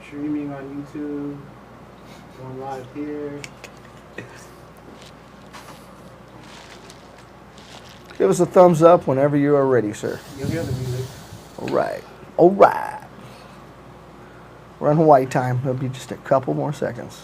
streaming on YouTube, going live here. Give us a thumbs up whenever you are ready, sir. You'll hear the music. All right. All right. We're on Hawaii time. It'll be just a couple more seconds.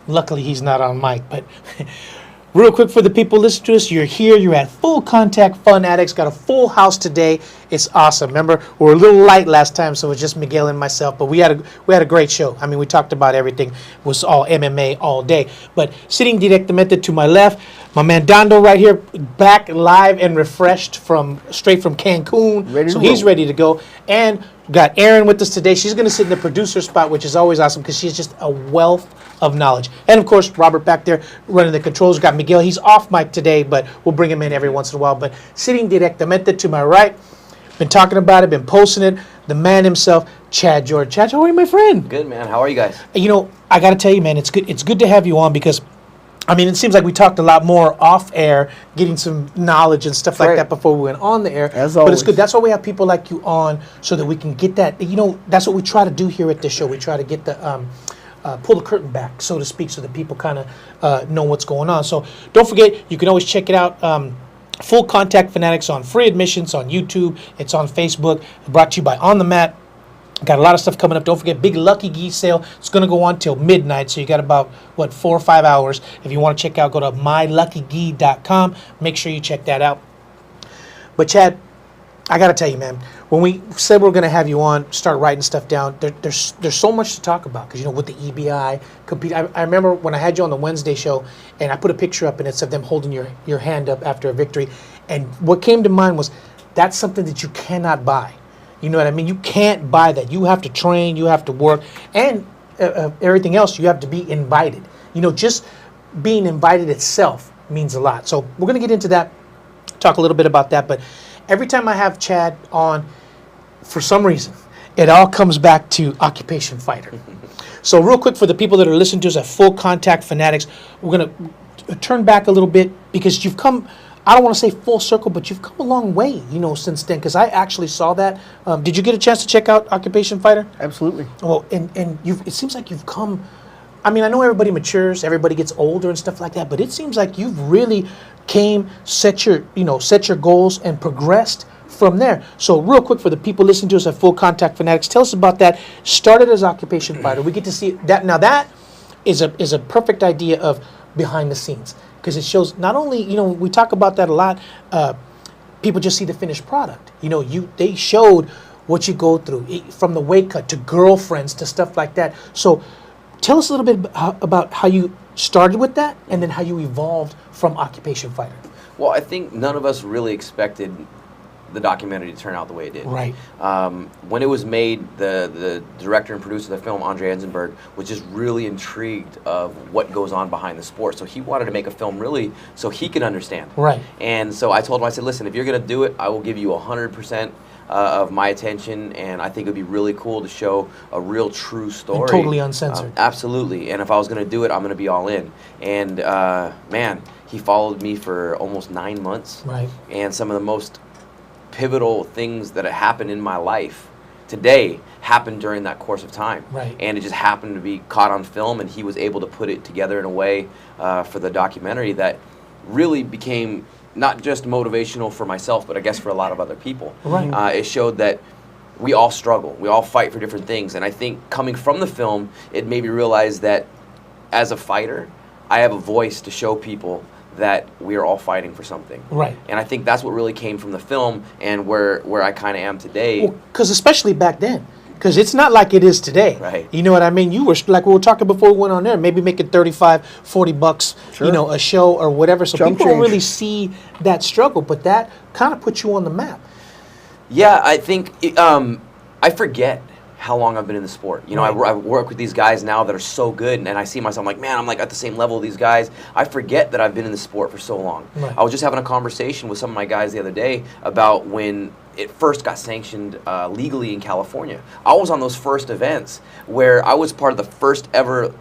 Luckily, he's not on mic, but real quick for the people listening to us, you're here, you're at Full Contact Fun-Addicts, got a full house today. It's awesome. Remember, we were a little light last time, so it was just Miguel and myself, but we had a great show. I mean, we talked about everything. It was all MMA all day. But sitting directamente to my left, my man Dondo right here, back live and refreshed straight from Cancun. So he's ready to go. And got Erin with us today. She's going to sit in the producer spot, which is always awesome because she's just a wealth of knowledge. And of course, Robert back there running the controls. Got Miguel. He's off mic today, but we'll bring him in every once in a while. But sitting directamente to my right, been talking about it, been posting it, the man himself, Chad George. Chad, how are you, my friend? Good, man. How are you guys? You know, I got to tell you, man, it's good to have you on because, I mean, it seems like we talked a lot more off air, getting some knowledge and stuff like that before we went on the air. As always. But it's good. That's why we have people like you on so that we can get that. You know, that's what we try to do here at this show. We try to get the pull the curtain back, so to speak, so that people kind of know what's going on. So don't forget, you can always check it out. Full Contact Fanatics on free admissions on YouTube. It's on Facebook. Brought to you by On the Mat. Got a lot of stuff coming up. Don't forget, big Lucky Geese sale. It's going to go on till midnight, so you got about, 4 or 5 hours. If you want to check out, go to myluckygee.com. Make sure you check that out. But, Chad, I got to tell you, man, when we said we are going to have you on, start writing stuff down, there's so much to talk about because, you know, with the EBI, compete. I remember when I had you on the Wednesday show, and I put a picture up, and it's of them holding your hand up after a victory. And what came to mind was that's something that you cannot buy. You know what I mean? You can't buy that. You have to train, you have to work, and everything else, you have to be invited. You know, just being invited itself means a lot. So we're going to get into that, talk a little bit about that. But every time I have Chad on, for some reason, it all comes back to Occupation Fighter. So real quick for the people that are listening to us at Full Contact Fanatics, we're going to turn back a little bit because you've come, I don't want to say full circle, but you've come a long way, you know, since then, because I actually saw that. Did you get a chance to check out Occupation Fighter? Absolutely. Well, and it seems like you've come, I mean, I know everybody matures, everybody gets older and stuff like that, but it seems like you've really set your goals and progressed from there. So real quick for the people listening to us at Full Contact Fanatics, tell us about that. Started as Occupation Fighter. We get to see that. Now that is a perfect idea of behind the scenes. Because it shows not only, you know, we talk about that a lot, people just see the finished product. You know, they showed what you go through, from the weight cut to girlfriends to stuff like that. So tell us a little bit about how you started with that and then how you evolved from Occupation Fighter. Well, I think none of us really expected the documentary to turn out the way it did. Right. When it was made, the director and producer of the film, Andre Enzenberg, was just really intrigued of what goes on behind the sport. So he wanted to make a film really so he could understand. Right. And so I told him, I said, listen, if you're going to do it, I will give you 100% of my attention, and I think it would be really cool to show a real true story. And totally uncensored. Absolutely. And if I was going to do it, I'm going to be all in. And man, he followed me for almost 9 months. Right. And some of the most pivotal things that have happened in my life today happened during that course of time. Right. And it just happened to be caught on film, and he was able to put it together in a way for the documentary that really became not just motivational for myself, but I guess for a lot of other people. Right. It showed that we all struggle, we all fight for different things, and I think coming from the film, it made me realize that as a fighter, I have a voice to show people that we are all fighting for something. Right. And I think that's what really came from the film and where I kind of am today. Well, because especially back then, because it's not like it is today. Right. You know what I mean? You were, like we were talking before we went on there, maybe making $35, $40, Sure. you know, a show or whatever. So Jump people don't change. really see that struggle, but that kind of puts you on the map. Yeah, I think I forget how long I've been in the sport. You know, I work with these guys now that are so good, and I see myself, I'm like, man, I'm like at the same level of these guys. I forget that I've been in the sport for so long. Right. I was just having a conversation with some of my guys the other day about when it first got sanctioned legally in California. I was on those first events where I was part of the first ever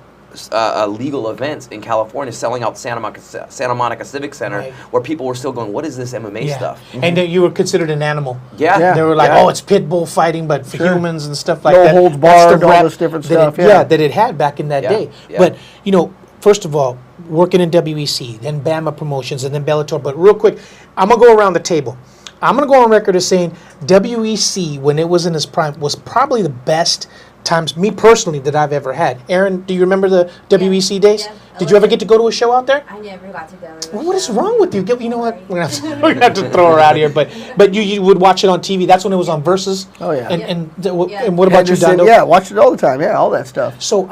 legal events in California, selling out Santa Monica Civic Center, Right. where people were still going, what is this MMA stuff? And then you were considered an animal. Yeah. They were like, Yeah. oh, it's pit bull fighting, but for humans and stuff like No that. holds That's the barred, all rap this different that stuff, that it had back in that Yeah. day. Yeah. But, you know, first of all, working in WEC, then Bama Promotions, and then Bellator. But real quick, I'm going to go around the table. I'm going to go on record as saying WEC, when it was in its prime, was probably the best times, me personally, that I've ever had. Aaron, do you remember the WEC days? Yeah. Did you ever get to go to a show out there? I never got to go. Well, what is wrong with you? You know what? We're gonna have to throw her out here. But you would watch it on TV. That's when it was on Versus. Oh, yeah. And Yeah. and what about you, Anderson, Dondo? yeah, watched it all the time. Yeah, all that stuff. So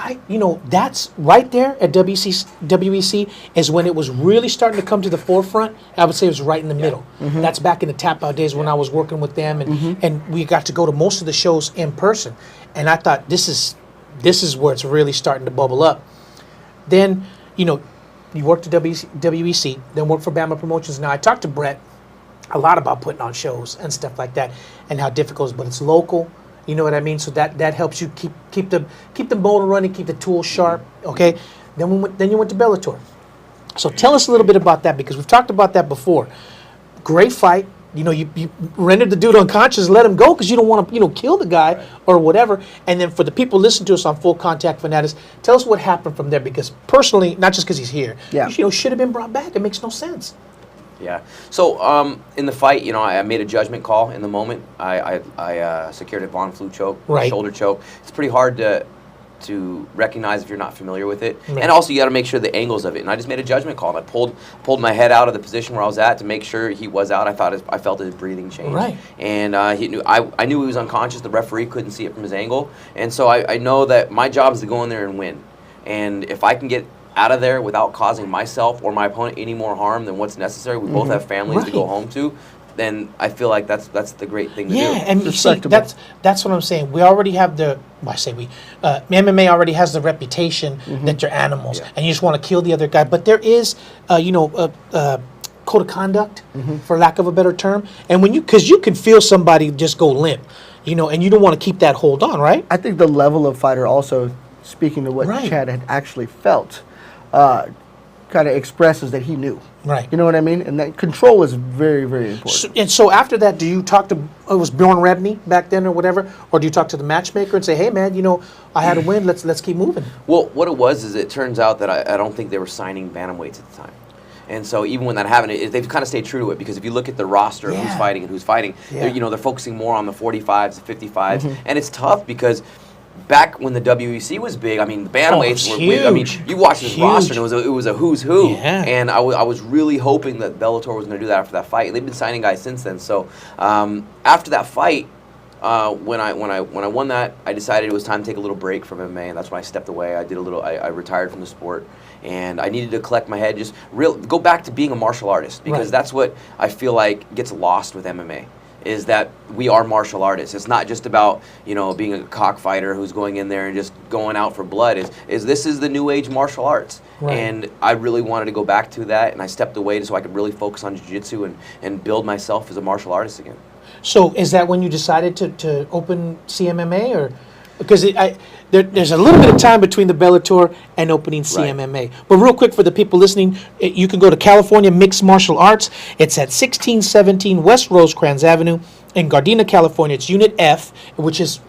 that's right there at WEC is when it was really starting to come to the forefront. I would say it was right in the middle. That's back in the tap out days when I was working with them, and we got to go to most of the shows in person. And I thought this is where it's really starting to bubble up. Then you worked at WEC, then worked for Bama Promotions. Now I talked to Brett a lot about putting on shows and stuff like that, and how difficult it is, but it's local. You know what I mean? So that helps you keep the motor running, keep the tools sharp. Okay. Then you went to Bellator. So tell us a little bit about that, because we've talked about that before. Great fight. You rendered the dude unconscious and let him go because you don't want to kill the guy or whatever. And then for the people listening to us on Full Contact Fanatics, tell us what happened from there, because personally, not just because he's here, should have been brought back. It makes no sense. Yeah. So in the fight, I made a judgment call in the moment. I secured a Von Flue choke, shoulder choke. It's pretty hard to recognize if you're not familiar with it, and also you got to make sure the angles of it. And I just made a judgment call. And I pulled my head out of the position where I was at to make sure he was out. I felt his breathing change. Right. And he knew. I knew he was unconscious. The referee couldn't see it from his angle, and so I know that my job is to go in there and win. And if I can get out of there without causing myself or my opponent any more harm than what's necessary, we both have families to go home to, then I feel like that's the great thing to do. Yeah, and you see, that's what I'm saying. We already have MMA already has the reputation that you're animals, and you just want to kill the other guy. But there is, code of conduct, for lack of a better term. And because you can feel somebody just go limp, and you don't want to keep that hold on, right? I think the level of fighter also, speaking to what Chad had actually felt, kind of expresses that he knew. Right. You know what I mean? And that control is very, very important. So after that, do you talk to, it was Bjorn Rebney back then or whatever, or do you talk to the matchmaker and say, hey man, I had a win, let's keep moving? Well, what it was is it turns out that I don't think they were signing bantamweights at the time. And so even when that happened, they've kind of stayed true to it, because if you look at the roster of who's fighting, they're focusing more on the 45s, the 55s, and it's tough because back when the WEC was big, I mean, the bantamweights were big. I mean, you watched this roster, and it was a who's who. Yeah. And I was really hoping that Bellator was going to do that after that fight. And they've been signing guys since then. So after that fight, when I won that, I decided it was time to take a little break from MMA, and that's when I stepped away. I retired from the sport, and I needed to collect my head, go back to being a martial artist, because that's what I feel like gets lost with MMA. Is that we are martial artists. It's not just about being a cockfighter who's going in there and just going out for blood. This is the new age martial arts, and I really wanted to go back to that, and I stepped away so I could really focus on jiu-jitsu and build myself as a martial artist again. So is that when you decided to open CMMA, or because there's a little bit of time between the Bellator and opening CMMA. But real quick for the people listening, you can go to California Mixed Martial Arts. It's at 1617 West Rosecrans Avenue in Gardena, California. It's Unit F, which is,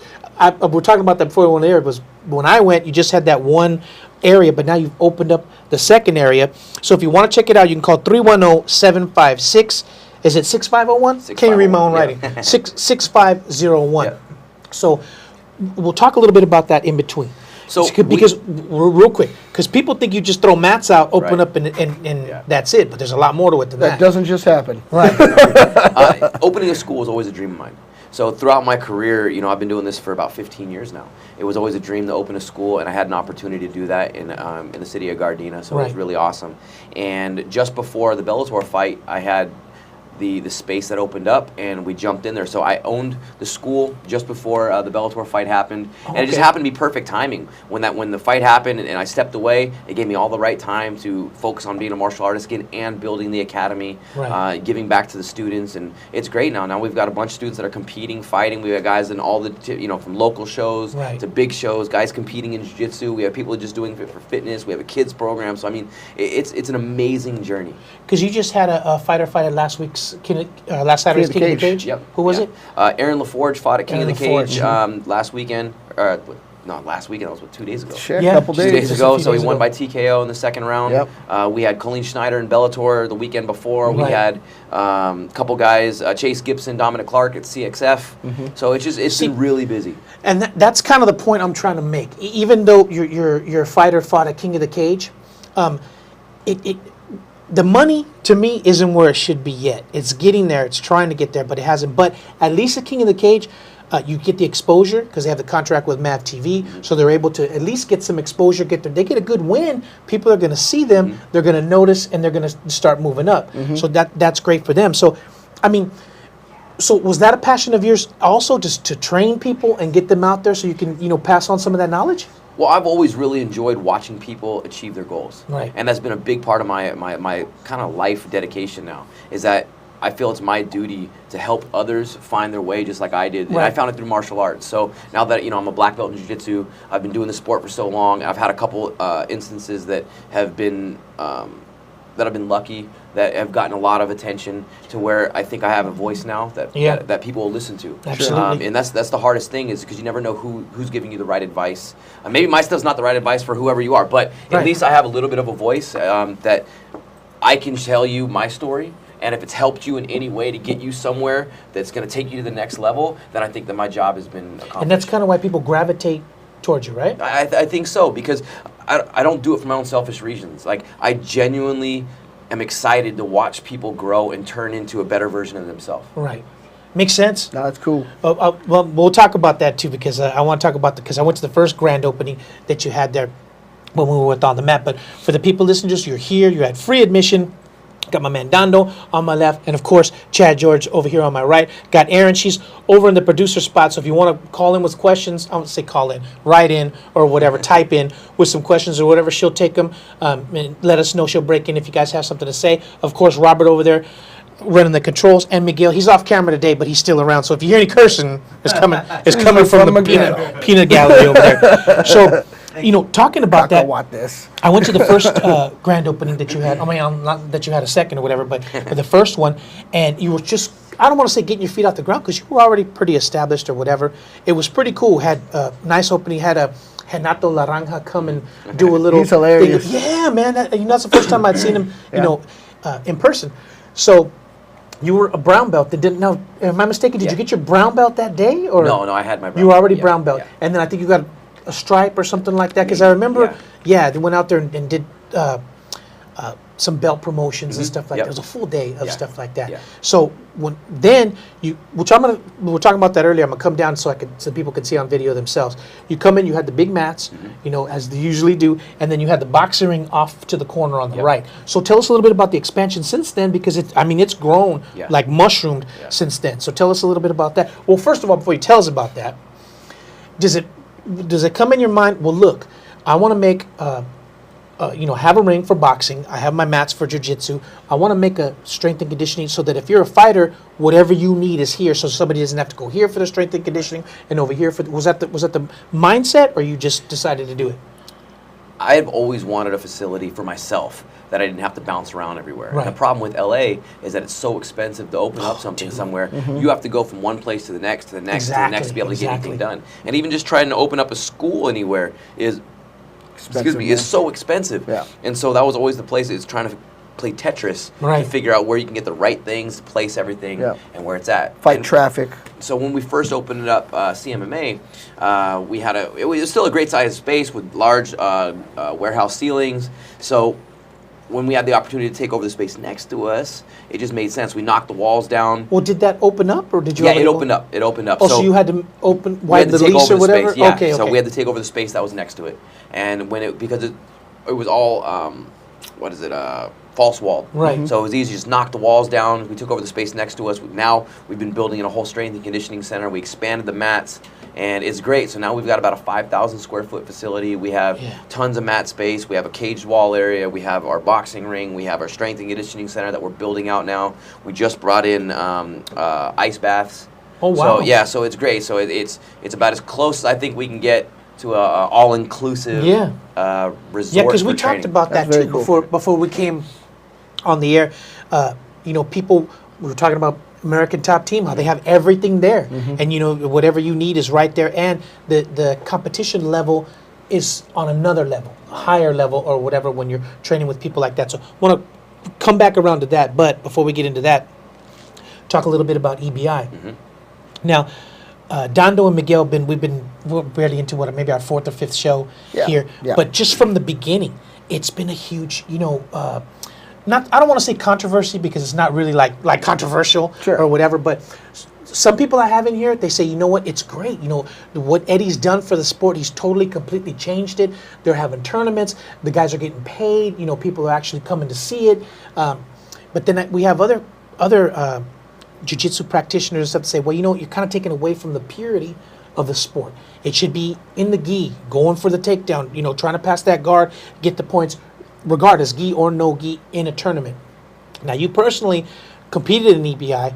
we're talking about that before we went there. It was when I went, you just had that one area, but now you've opened up the second area. So if you want to check it out, you can call 310-756. Is it 6501? Can't read my own writing. 6501. Yeah. So we'll talk a little bit about that in between. So because real quick, because people think you just throw mats out, open up, and that's it. But there's a lot more to it than that. That doesn't just happen. Right. Opening a school was always a dream of mine. So throughout my career, I've been doing this for about 15 years now. It was always a dream to open a school, and I had an opportunity to do that in the city of Gardena. So it was really awesome. And just before the Bellator fight, I had the space that opened up, and we jumped in there. So I owned the school just before the Bellator fight happened, and it just happened to be perfect timing. When the fight happened and I stepped away, it gave me all the right time to focus on being a martial artist again and building the academy, giving back to the students, and it's great now. Now we've got a bunch of students that are competing, fighting. We have guys in all the from local shows to big shows, guys competing in jiu-jitsu. We have people just doing it for fitness. We have a kids program. So I mean, it's an amazing journey. Because you just had a fighter fight at last Saturday's King of the Cage. Yep. Who was it? Aaron LaForge fought at King of the Cage last weekend. Not last weekend. That was 2 days ago. Sure, a couple days ago. So he won by TKO in the second round. Yep. We had Colleen Schneider in Bellator the weekend before. We had a couple guys, Chase Gibson, Dominic Clark at CXF. So it's been really busy. And that's kind of the point I'm trying to make. Even though your fighter fought at King of the Cage, the money to me isn't where it should be yet. It's getting there. It's trying to get there, but it hasn't. But at least at King of the Cage, you get the exposure because they have the contract with Mav TV, so they're able to at least get some exposure. They get a good win. People are going to see them. They're going to notice, and they're going to start moving up. So that's great for them. So, I mean, so was that a passion of yours also, just to train people and get them out there so you can pass on some of that knowledge? Well, I've always really enjoyed watching people achieve their goals. Right. And that's been a big part of my kind of life dedication now, is that I feel it's my duty to help others find their way just like I did. And I found it through martial arts. So now that, I'm a black belt in jiu-jitsu, I've been doing the sport for so long. I've had a couple instances that have been lucky, that have gotten a lot of attention, to where I think I have a voice now that people will listen to. Absolutely. And that's the hardest thing, is because you never know who's giving you the right advice. Maybe my stuff's not the right advice for whoever you are, but at least I have a little bit of a voice that I can tell you my story. And if it's helped you in any way to get you somewhere that's going to take you to the next level, then I think that my job has been accomplished. And that's kind of why people gravitate towards you, right? I think so, because I don't do it for my own selfish reasons. Like, I genuinely am excited to watch people grow and turn into a better version of themselves. Right. Makes sense. No, that's cool. Well, we'll talk about that too, because I want to talk about because I went to the first grand opening that you had there when we were on the map. But for the people listening, you're here, you're at free admission. Got my man Dando on my left, and of course Chad George over here on my right. Got Erin, she's over in the producer spot, so if you want to call in with questions, I don't say call in, write in or whatever, type in with some questions or whatever, she'll take them and let us know. She'll break in if you guys have something to say. Of course, Robert over there running the controls, and Miguel, he's off camera today, but he's still around, so if you hear any cursing, it's coming from the peanut gallery over there. So, talking about that, I went to the first grand opening that you had. I mean, not that you had a second or whatever, but the first one, and you were just, I don't want to say getting your feet off the ground, because you were already pretty established or whatever. It was pretty cool. Had a nice opening. Had a Renato Laranja come and do a little. He's hilarious. Thing. Yeah, man. That's the first time I'd seen him, in person. So you were a brown belt. Now, am I mistaken? Did you get your brown belt that day, or no? I had my brown belt. You were already brown belt, and then I think you got a stripe or something like that, because I remember, they went out there and did some belt promotions and stuff like that. It was a full day of stuff like that. So we're talking about that earlier. I'm gonna come down so people can see on video themselves. You come in, you had the big mats, as they usually do, and then you had the boxing ring off to the corner on the right. So tell us a little bit about the expansion since then, because it's grown like mushroomed since then. So tell us a little bit about that. Well, first of all, before you tell us about that, does it come in your mind, well, look, I want to make, have a ring for boxing. I have my mats for jiu-jitsu. I want to make a strength and conditioning so that if you're a fighter, whatever you need is here, so somebody doesn't have to go here for the strength and conditioning and over here for was that the mindset, or you just decided to do it? I've always wanted a facility for myself that I didn't have to bounce around everywhere. Right. And the problem with LA is that it's so expensive to open up something somewhere. You have to go from one place to the next, to the next, to the next to be able to get anything done. And even just trying to open up a school anywhere is so expensive. Yeah. And so that was always the place, is trying to play Tetris to figure out where you can get the right things to place everything and where it's at. Fight traffic. So when we first opened it up, CMMA, it was still a great sized space with large warehouse ceilings. So when we had the opportunity to take over the space next to us, it just made sense. We knocked the walls down. Well, did that open up, or did you? Yeah, it opened up. It opened up. Oh, so you had to widen the lease or whatever? Space. Yeah. Okay. So we had to take over the space that was next to it, and because it was all false walled. Right. So it was easy to just knock the walls down. We took over the space next to us. Now we've been building in a whole strength and conditioning center. We expanded the mats, and it's great. So now we've got about a 5,000 square foot facility. We have tons of mat space. We have a caged wall area. We have our boxing ring. We have our strength and conditioning center that we're building out now. We just brought in ice baths. Oh, wow. So yeah, so it's great. So it's about as close as I think we can get to a all-inclusive resort. Yeah, because we for talked training. about that That's too very cool. before we came on the air. You know, people, we were talking about American Top Team, how they have everything there, and you know, whatever you need is right there, and the competition level is on another level, a higher level or whatever when you're training with people like that. So I want to come back around to that, but before we get into that, talk a little bit about EBI. Now, Dondo and Miguel, we're barely into maybe our 4th or 5th show here, but just from the beginning, it's been a huge, you know, I don't want to say controversy because it's not really like controversial or whatever, but some people I have in here, they say, you know what, it's great. You know, what Eddie's done for the sport, he's totally, completely changed it. They're having tournaments. The guys are getting paid. You know, people are actually coming to see it. But then we have other jiu-jitsu practitioners that say, well, you know, you're kind of taking away from the purity of the sport. It should be in the gi, going for the takedown, you know, trying to pass that guard, get the points, regardless, gi or no gi, in a tournament. Now, you personally competed in EBI.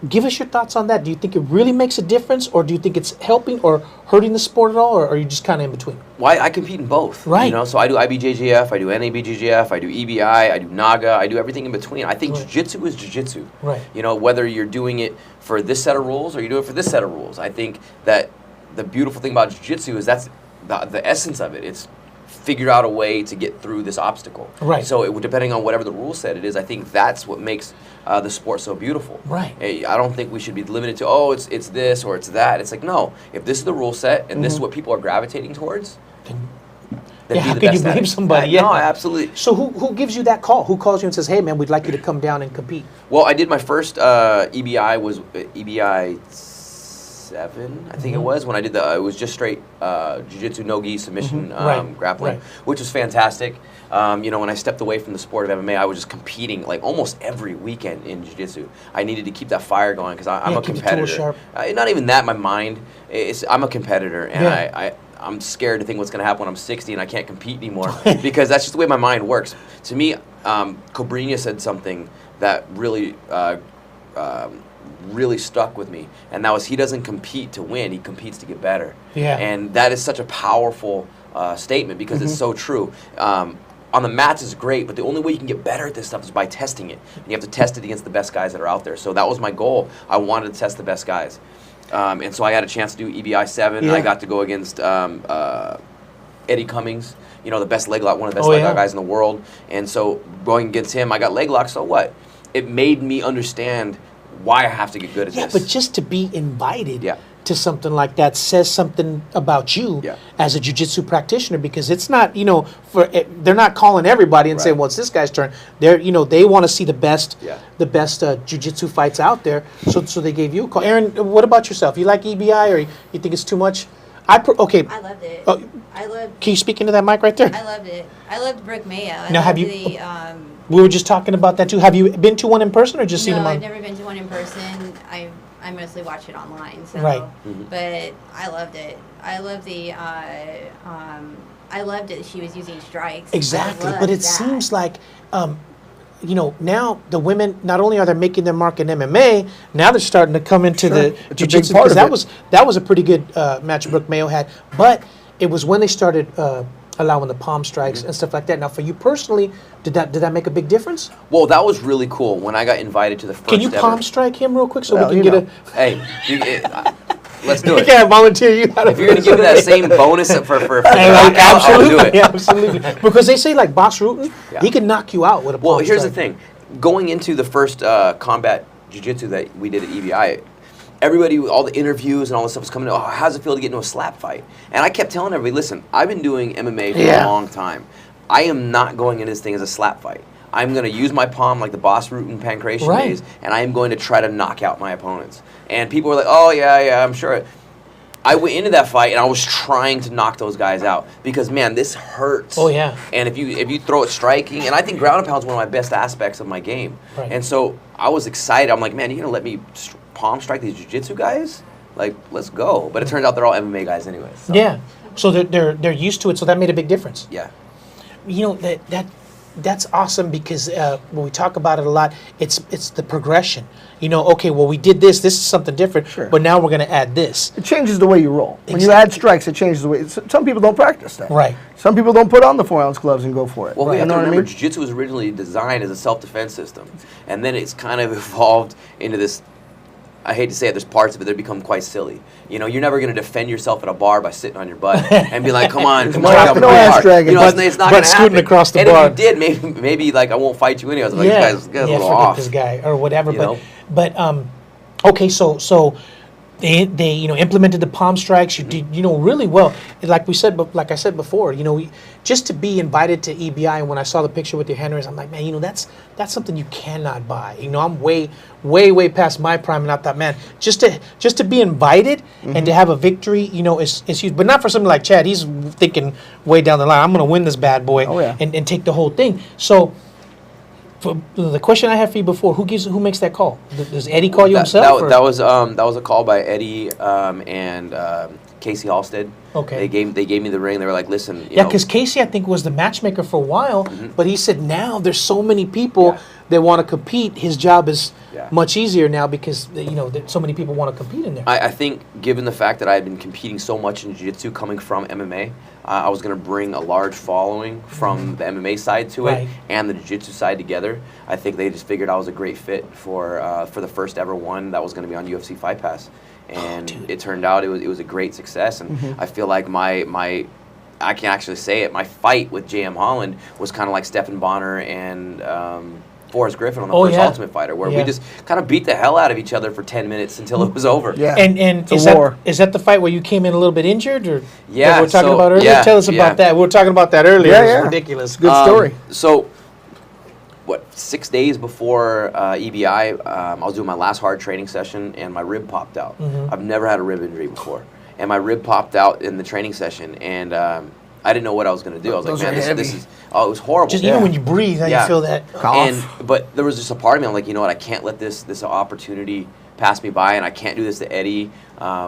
Give us your thoughts on that. Do you think it really makes a difference, or do you think it's helping or hurting the sport at all, or are you just kind of in between? Well, I compete in both. Right. You know, so I do IBJJF, I do NABJJF, I do EBI, I do NAGA, I do everything in between. I think jiu-jitsu is jiu-jitsu. Right. You know, whether you're doing it for this set of rules or you do it for this set of rules. I think that the beautiful thing about jiu-jitsu is that's the essence of it. It's figure out a way to get through this obstacle. Right. So depending on whatever the rule set it is, I think that's what makes the sport so beautiful. Right. I don't think we should be limited to, it's this or it's that. It's like, no, if this is the rule set and this is what people are gravitating towards, then how be the can you best at blame it. somebody? No, absolutely. So who gives you that call? Who calls you and says, hey, man, we'd like you to come down and compete? Well, I did my first EBI was EBI 7, I think it was, when I did it was just straight jiu-jitsu no-gi submission grappling, which was fantastic. You know, when I stepped away from the sport of MMA, I was just competing like almost every weekend in jiu-jitsu. I needed to keep that fire going because I'm a keep the tools competitor. sharp. Not even that, my mind. I'm a competitor, and I'm scared to think what's going to happen when I'm 60 and I can't compete anymore because that's just the way my mind works. To me, Cobrinha said something that really stuck with me, and that was, he doesn't compete to win, he competes to get better. And that is such a powerful statement because it's so true. On the mats is great, but the only way you can get better at this stuff is by testing it. And you have to test it against the best guys that are out there. So that was my goal. I wanted to test the best guys. And so I had a chance to do EBI 7. I got to go against Eddie Cummings, you know, the best leg lock, one of the best leg lock guys in the world. And so going against him, I got leg lock, so what? It made me understand why I have to get good at this. But just to be invited to something like that says something about you as a jiu-jitsu practitioner, because it's not, you know, they're not calling everybody and saying, well, it's this guy's turn. They're, you know, they want to see the best jiu-jitsu fights out there. So they gave you a call. Aaron, what about yourself? You like EBI, or you think it's too much? I loved it. Can you speak into that mic right there? I loved it. I loved Brooke Mayo. Now, have you? We were just talking about that too. Have you been to one in person or just seen them on? No, I've never been to one in person. I mostly watch it online. So, but I loved it. I loved I loved it. She was using strikes. Exactly, but it seems like, you know, now the women, not only are they making their mark in MMA, now they're starting to come into the jiu-jitsu, because that was a pretty good match Brooke Mayo had. But it was when they started allowing the palm strikes and stuff like that. Now, for you personally, did that make a big difference? Well, that was really cool when I got invited to the first. Can you palm strike him real quick so we can get a? Hey, let's do it. Yeah, volunteer you. If you're gonna give me that same bonus for absolutely, I'll do it. Yeah, absolutely. Because they say like Boss Rutan, he can knock you out with a palm Well, here's strike. the thing. Going into the first combat jiu-jitsu that we did at EBI, everybody, all the interviews and all this stuff was coming. Oh, how does it feel to get into a slap fight? And I kept telling everybody, listen, I've been doing MMA for a long time. I am not going into this thing as a slap fight. I'm going to use my palm like the Boss Rutan Pancration days, and I am going to try to knock out my opponents. And people were like, oh, yeah, I'm sure. I went into that fight and I was trying to knock those guys out because, man, this hurts. Oh, yeah. And if you throw it striking, and I think ground and pound is one of my best aspects of my game. Right. And so I was excited. I'm like, man, you're gonna let me palm strike these jiu-jitsu guys? Like, let's go. But it turns out they're all MMA guys anyway. So. Yeah. So they're used to it. So that made a big difference. Yeah. You know that's awesome because when we talk about it a lot, it's the progression. You know, okay, well we did this. This is something different. Sure. But now we're going to add this. It changes the way you roll. When you Exactly. add strikes, it changes the way. Some people don't practice that. Right. Some people don't put on the 4-ounce gloves and go for it. Well, we You have know to what I remember, mean? jiu-jitsu was originally designed as a self-defense system, and then it's kind of evolved into this. I hate to say it, there's parts of it that become quite silly. You know, you're never going to defend yourself at a bar by sitting on your butt and be like, come on, No ass I'm hard. dragging. You know, But- it's not but going to scooting happen. across the and bar. if you did, maybe like I won't fight you anyways. Like, Yeah. this guy's a Yeah, little forget off. this guy or whatever. You But know? but okay, so they you know implemented the palm strikes. You did really well. Like we said, but like I said before, just to be invited to EBI, and when I saw the picture with your hand raised, I'm like, man, that's something you cannot buy. I'm way past my prime, and I thought, man, just to be invited and to have a victory, is huge. But not for something like Chad. He's thinking way down the line. I'm going to win this bad boy Oh, yeah. and take the whole thing. So. For the question I had for you before, who makes that call? Does Eddie call you himself? That was a call by Eddie and Casey Halstead. Okay. They gave me the ring. They were like, listen, you Yeah, know, because Casey, I think, was the matchmaker for a while, but he said now there's so many people Yeah. that want to compete. His job is Yeah. much easier now because that so many people want to compete in there. I think given the fact that I had been competing so much in jiu-jitsu coming from MMA, I was going to bring a large following from the MMA side to Right. it and the jiu-jitsu side together. I think they just figured I was a great fit for the first ever one that was going to be on UFC Fight Pass. And it turned out it was a great success. And I feel like my I can actually say it, my fight with J.M. Holland was kind of like Stephen Bonner and Forrest Griffin on the first Ultimate Fighter, where we just kind of beat the hell out of each other for 10 minutes until it was over. Yeah. And It's a war. is that the fight where you came in a little bit injured, or Yeah, that we were talking so- about earlier? yeah, Tell us yeah. about that. We were talking about that earlier. Yeah, It's yeah. ridiculous. Good story. So, 6 days before EBI, I was doing my last hard training session, and my rib popped out. I've never had a rib injury before, and my rib popped out in the training session, and I didn't know what I was going to do. I was Those like, are man, heavy. this is it was horrible. Just even when you breathe, how you feel that. Cough. But there was just a part of me, I'm like, you know what, I can't let this opportunity pass me by, and I can't do this to Eddie,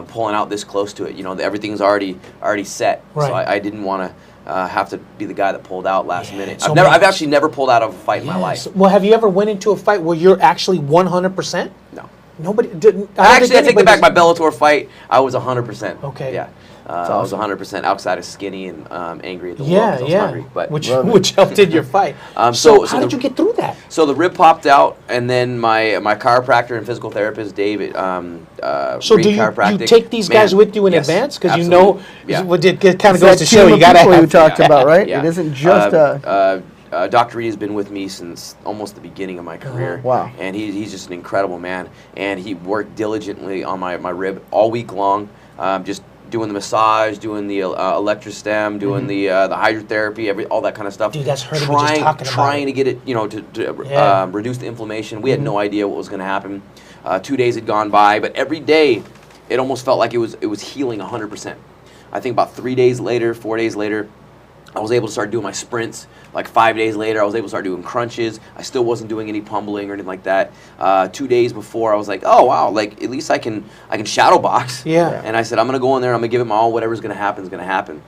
pulling out this close to it. Everything's already set, Right. so I didn't want to have to be the guy that pulled out last minute. so I've actually never pulled out of a fight in my life. Well, have you ever went into a fight where you're actually 100%? No. Nobody didn't. Actually, I take it back. My Bellator fight, I was 100%. Okay. Yeah. I was 100% outside of skinny and angry at the world Yeah, 'cause I was yeah. hungry. But Which helped in your fight. So so how the- did you get through that? So the rib popped out, and then my chiropractor and physical therapist, David, So do you take these guys with you in yes, advance? Because absolutely. Yeah. it kind of It's goes that to show team you of got to people you have. talked about, right? Yeah. It isn't just Dr. Reed has been with me since almost the beginning of my career. Wow. And he's just an incredible man. And he worked diligently on my rib all week long, just doing the massage, doing the electrostem, doing the hydrotherapy, all that kind of stuff. Dude, that's hurting me just talking about trying it. to get it, to Yeah. reduce the inflammation. We had no idea what was going to happen. 2 days had gone by, but every day it almost felt like it was healing 100%. I think about 3 days later, 4 days later, I was able to start doing my sprints. Like 5 days later, I was able to start doing crunches. I still wasn't doing any pummeling or anything like that. 2 days before, I was like, oh wow, like at least I can shadow box. Yeah. And I said, I'm gonna go in there. I'm gonna give it my all. Whatever's gonna happen is gonna happen.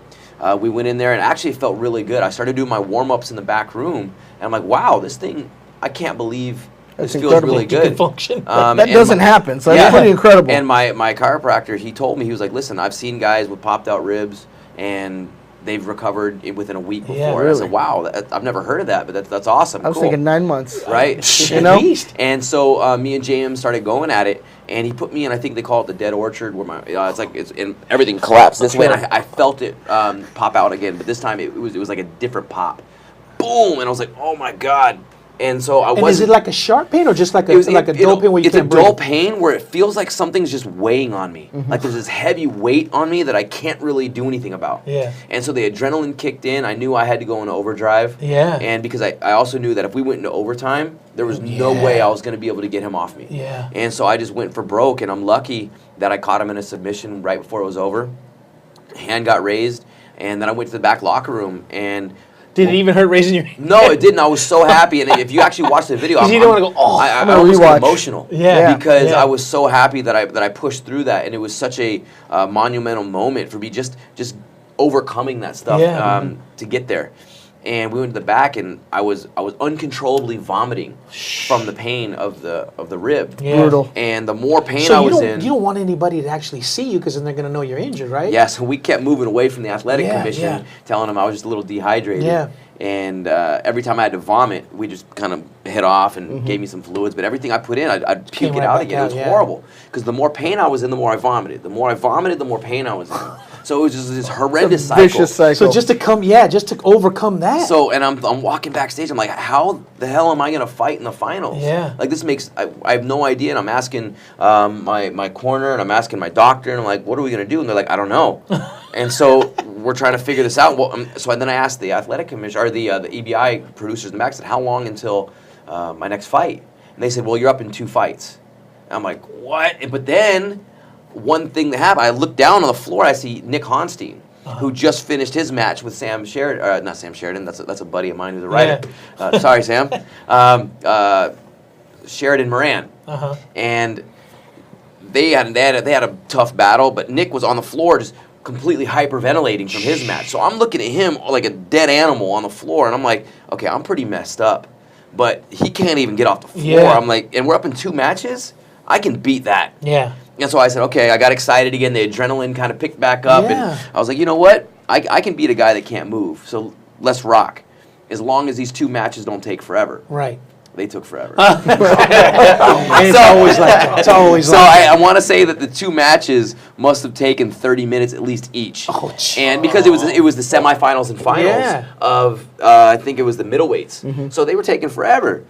We went in there, and actually it felt really good. I started doing my warm ups in the back room, and I'm like, wow, this thing, I can't believe this That's feels incredible. really You can good. function. that and doesn't my- happen. So that's pretty incredible. And my chiropractor, he told me, he was like, listen, I've seen guys with popped out ribs, and they've recovered within a week before. Yeah, And I really? said, wow, I've never heard of that, but that's awesome. I was Cool. thinking 9 months. Right? At know? least. And so me and James started going at it, and he put me in, I think they call it the dead orchard, where everything collapsed this way, and I felt it pop out again, but this time it was like a different pop. Boom! And I was like, oh my God. And so I And wasn't. is it like a sharp pain or just like a dull pain where you it's can't a dull breathe? pain where it feels like something's just weighing on me. Mm-hmm. Like there's this heavy weight on me that I can't really do anything about. Yeah. And so the adrenaline kicked in. I knew I had to go into overdrive. Yeah. And because I also knew that if we went into overtime, there was no way I was going to be able to get him off me. Yeah. And so I just went for broke, and I'm lucky that I caught him in a submission right before it was over. Hand got raised, and then I went to the back locker room, and Did it even hurt raising your hand? no, it didn't. I was so happy, and if you actually watch the video, 'Cause you don't wanna go, "Oh." I I'm gonna almost got rewatch. emotional, Yeah. because Yeah. I was so happy that I pushed through that, and it was such a monumental moment for me, just overcoming that stuff Yeah. to get there. And we went to the back, and I was uncontrollably vomiting from the pain of the rib. Yeah. Brutal. And the more pain So I you was don't in, you don't want anybody to actually see you because then they're gonna know you're injured, right? yes, we kept moving away from the athletic Yeah, commission, yeah. telling them I was just a little dehydrated. Yeah. And every time I had to vomit, we just kind of hit off and gave me some fluids. But everything I put in, I'd puke Came it right out back again. out, It was yeah. horrible. Because the more pain I was in, the more I vomited. The more I vomited, the more pain I was in. So it was just this horrendous cycle. Vicious cycle. So just to overcome that. So, and I'm walking backstage. I'm like, how the hell am I going to fight in the finals? Yeah. Like, this makes, I have no idea. And I'm asking my corner, and I'm asking my doctor, and I'm like, what are we going to do? And they're like, I don't know. And so we're trying to figure this out. Well, so then I asked the athletic commission, or the EBI producers in the back, said, how long until my next fight? And they said, well, you're up in 2 fights. And I'm like, what? But then one thing that happened, I looked down on the floor, I see Nick Honstein, who just finished his match with Sam Sheridan, not Sam Sheridan, that's a buddy of mine who's a writer. Sorry, Sam. Sheridan Moran. Uh-huh. And they had a tough battle, but Nick was on the floor just completely hyperventilating from his match. So I'm looking at him like a dead animal on the floor, and I'm like, okay, I'm pretty messed up. But he can't even get off the floor. Yeah. I'm like, and we're up in 2 matches? I can beat that. Yeah. And so I said, okay, I got excited again. The adrenaline kind of picked back up. Yeah. And I was like, you know what? I can beat a guy that can't move. So let's rock. As long as these 2 matches don't take forever. Right. They took forever. And it's always like that. It's always So like I want to say that the 2 matches must have taken 30 minutes at least each. Oh, gee. And because it was the semifinals and finals Yeah. of I think it was the middleweights. So they were taking forever.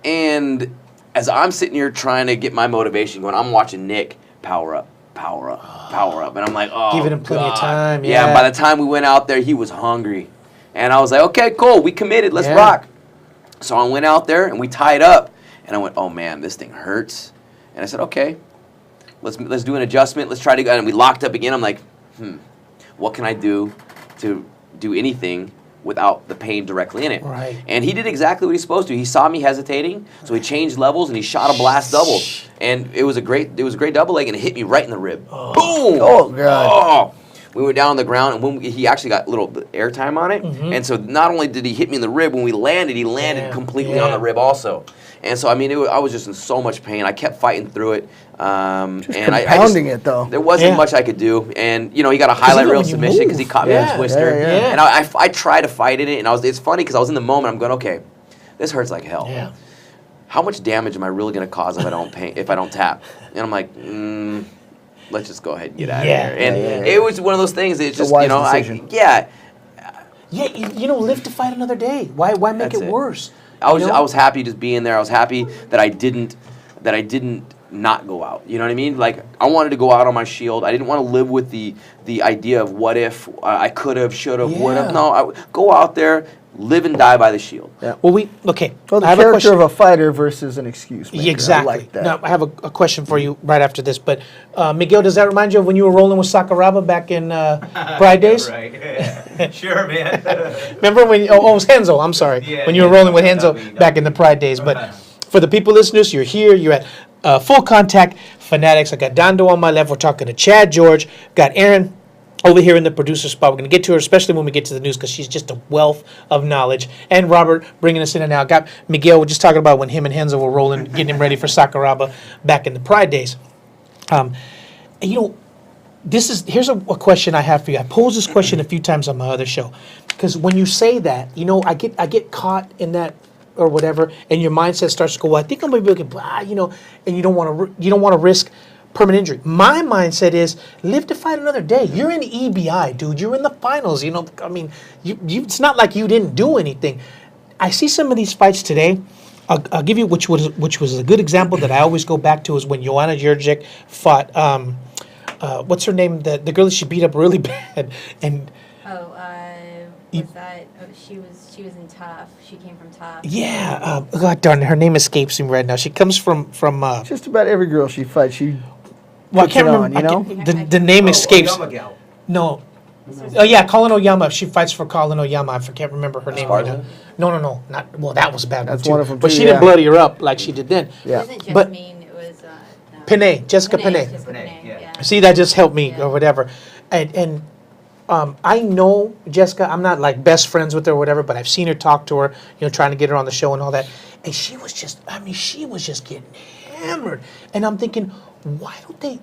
And as I'm sitting here trying to get my motivation going, I'm watching Nick power up, power up, power up, and I'm like, oh, Giving him plenty of God. time, Yeah. yeah. And by the time we went out there, he was hungry, and I was like, okay, cool, we committed, let's Yeah. rock. So I went out there and we tied up, and I went, oh man, this thing hurts. And I said, okay, let's do an adjustment. Let's try to go. And we locked up again. I'm like, what can I do to do anything without the pain directly in it? Right. And he did exactly what he's supposed to. He saw me hesitating, so he changed levels and he shot a blast double. And it was a great double leg, and it hit me right in the rib. Boom! Oh, God. Oh! We were down on the ground, and when he actually got a little airtime on it. And so not only did he hit me in the rib, when we landed, he landed Yeah, completely on yeah. the rib also. And so, I mean, I was just in so much pain. I kept fighting through it. And Compounding it, though. There wasn't Yeah. much I could do. And, he got a highlight even reel when you submission because he move. caught me in Yeah, a twister. yeah, yeah. And I tried to fight in it, and it's funny because I was in the moment. I'm going, okay, this hurts like hell. Yeah. How much damage am I really going to cause if I don't tap? And I'm like, let's just go ahead and get out of Yeah, here. And yeah, yeah. it was one of those things. It's just, wise decision. Yeah, live to fight another day. Why make That's it it. worse? I was You know? I was happy just being there. I was happy that I didn't not go out. You know what I mean? Like, I wanted to go out on my shield. I didn't want to live with the idea of what if I could have, should have, would Yeah. have. No, go out there, live and die by the shield. Well, okay. Well, the I have a character question. of a fighter versus an excuse maker. Exactly. I like that. Now, I have a question for you right after this. But Miguel, does that remind you of when you were rolling with Sakuraba back in Pride Days? Right. Sure, man. Remember when? It was Henzo. I'm sorry. Yeah, when you were yeah, rolling with that'd Henzo be- back in the Pride Days. But for the people listeners, you're here. You're at Full Contact Fanatics. I got Dando on my left. We're talking to Chad George. Got Aaron over here in the producer spot. We're going to get to her, especially when we get to the news, because she's just a wealth of knowledge. And Robert bringing us in and out. Got Miguel. We're just talking about when him and Henzo were rolling, getting him ready for Sakuraba back in the Pride Days. Here's a question I have for you. I posed this question a few times on my other show, because when you say that, I get caught in that or whatever, and your mindset starts to go, well, I think I'm gonna be able to, and you don't want to risk permanent injury. My mindset is live to fight another day. You're in EBI, dude. You're in the finals. I mean, it's not like you didn't do anything. I see some of these fights today, I'll give you which was a good example that I always go back to is when Joanna Jędrzejczyk fought. What's her name? The girl that she beat up really bad and. Oh, was that? Oh, she was in Tough. She came from Tough. Yeah. God darn it, her name escapes me right now. She comes from. Just about every girl she fights, she Well, I puts can't it remember. on, you know? The name escapes. Oyama gal. No. Oh yeah, Colin Oyama. She fights for Colin Oyama. I can't remember her name right now. Sparta? No. Not well. That was a bad That's one too. one of them but too, she yeah. didn't bloody her up like she did then. Yeah. It wasn't But- Jasmine. It was no. Panay, Jessica Panay. Jessica Panay, Panay, yeah. yeah. See, that just helped me Yeah. or whatever. And I know Jessica. I'm not like best friends with her or whatever, but I've seen her talk to her. Trying to get her on the show and all that. And she was just. I mean, she was just getting hammered. And I'm thinking, why don't they?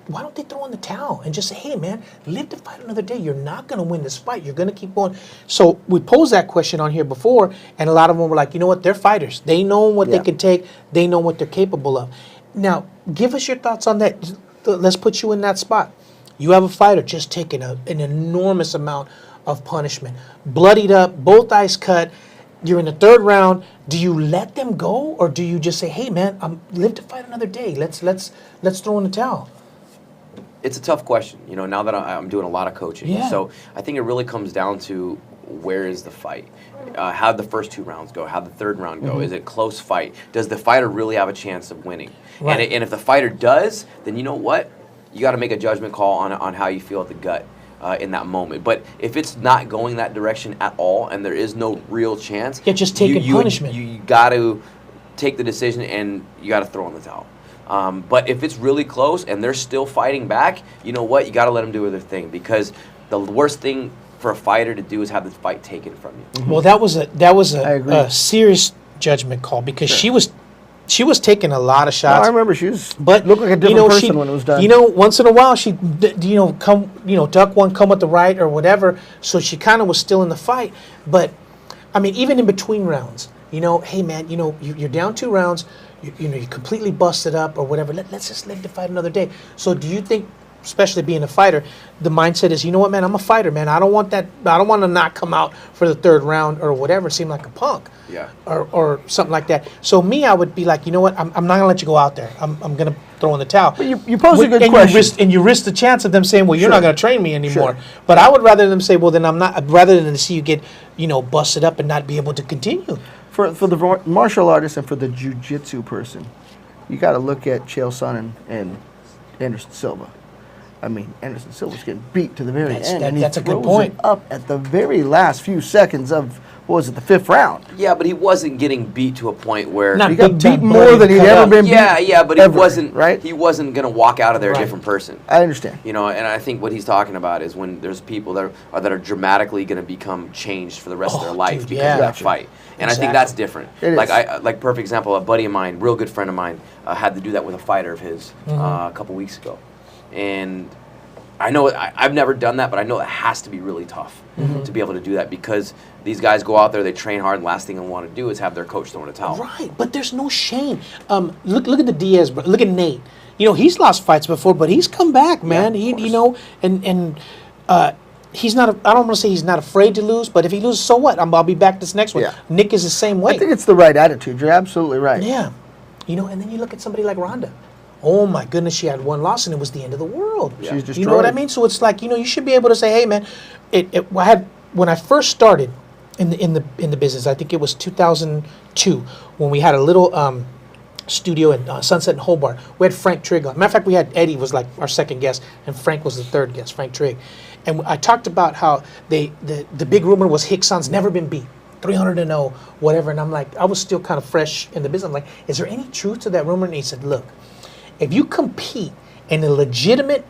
Why don't they throw in the towel and just say, hey, man, live to fight another day. You're not going to win this fight. You're going to keep going. So we posed that question on here before, and a lot of them were like, you know what? They're fighters. They know what they Yeah. can take. They know what they're capable of. Now, give us your thoughts on that. Let's put you in that spot. You have a fighter just taking an enormous amount of punishment. Bloodied up, both eyes cut. You're in the third round. Do you let them go, or do you just say, hey, man, live to fight another day. Let's throw in the towel. It's a tough question, now that I'm doing a lot of coaching. Yeah. So I think it really comes down to where is the fight? How'd the first 2 rounds go? How'd the third round go? Is it a close fight? Does the fighter really have a chance of winning? Right. And if the fighter does, then you know what? You got to make a judgment call on how you feel at the gut in that moment. But if it's not going that direction at all and there is no real chance, Yeah, just taking punishment. You got to take the decision and you got to throw in the towel. But if it's really close and they're still fighting back, you know what? You got to let them do their thing, because the worst thing for a fighter to do is have the fight taken from you. Well, that was I agree. a serious judgment call because she was taking a lot of No, shots. I remember she was But looked like a different person when it was done. Once in a while she come duck one, come with the right or whatever. So she kind of was still in the fight. But I mean, even in between rounds, hey man, you're down 2 rounds. You completely busted up or whatever. Let's just live to fight another day. So do you think, especially being a fighter, the mindset is, you know what, man, I'm a fighter, man. I don't want that. I don't want to not come out for the 3rd round or whatever, seem like a punk. Yeah. Or something like that. So me, I would be like, you know what, I'm not gonna let you go out there. I'm gonna throw in the towel. But you pose a good and question. You risk the chance of them saying, well, you're not Sure. gonna train me anymore. Sure. But I would rather them say, well, then I'm not. Rather than to see you get, busted up and not be able to continue. For the martial artist and for the jiu-jitsu person, you got to look at Chael Sonnen and Anderson Silva. I mean, Anderson Silva's getting beat to the very end. And That's a he good throws point. it up at the very last few seconds of, what was it, the 5th round. Yeah, but he wasn't getting beat to a point where... Not He got big time beat more bloody than he'd cut ever up. been beat. Yeah, but he ever, wasn't right. He wasn't going to walk out of there Right. a different person. I understand. And I think what he's talking about is when there's people that are dramatically going to become changed for the rest of their life dude, because yeah. of that Gotcha. fight. And I think Exactly. that's different. It like is. like perfect example, a buddy of mine, real good friend of mine, had to do that with a fighter of his a couple weeks ago, and I know I've never done that, but I know it has to be really tough to be able to do that, because these guys go out there, they train hard, and last thing they want to do is have their coach throw in a towel. Right, but there's no shame. Look at the Diaz, bro. Look at Nate. He's lost fights before, but he's come back, man. Yeah, of course. And he's not. I don't want to say he's not afraid to lose, but if he loses, so what? I'll be back this next one. Yeah. Nick is the same way. I think it's the right attitude. You're absolutely right. Yeah, and then you look at somebody like Ronda. Oh my goodness, she had one loss and it was the end of the world. She's destroyed. You know what I mean? So it's like, you should be able to say, hey man, when I first started in the business, I think it was 2002 when we had a little studio in Sunset and Hobart. We had Frank Trigg on. Matter of fact, we had Eddie was like our second guest and Frank was the third guest, Frank Trigg. And I talked about how the big rumor was Hickson's never been beat. 300-0, whatever. And I'm like, I was still kind of fresh in the business. I'm like, is there any truth to that rumor? And he said, look, if you compete in a legitimate,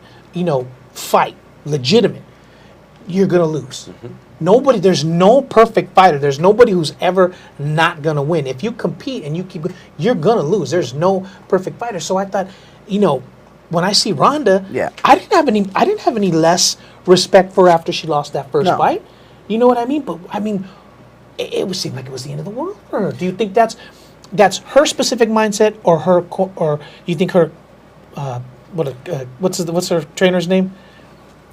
fight, you're gonna lose. There's no perfect fighter. There's nobody who's ever not gonna win. If you compete and you're gonna lose. There's no perfect fighter. So I thought, when I see Ronda, Yeah. I didn't have any less respect for her after she lost that first No. fight. You know what I mean? But I mean, it would seem like it was the end of the world for her. Do you think that's her specific mindset, or you think her what's her trainer's name?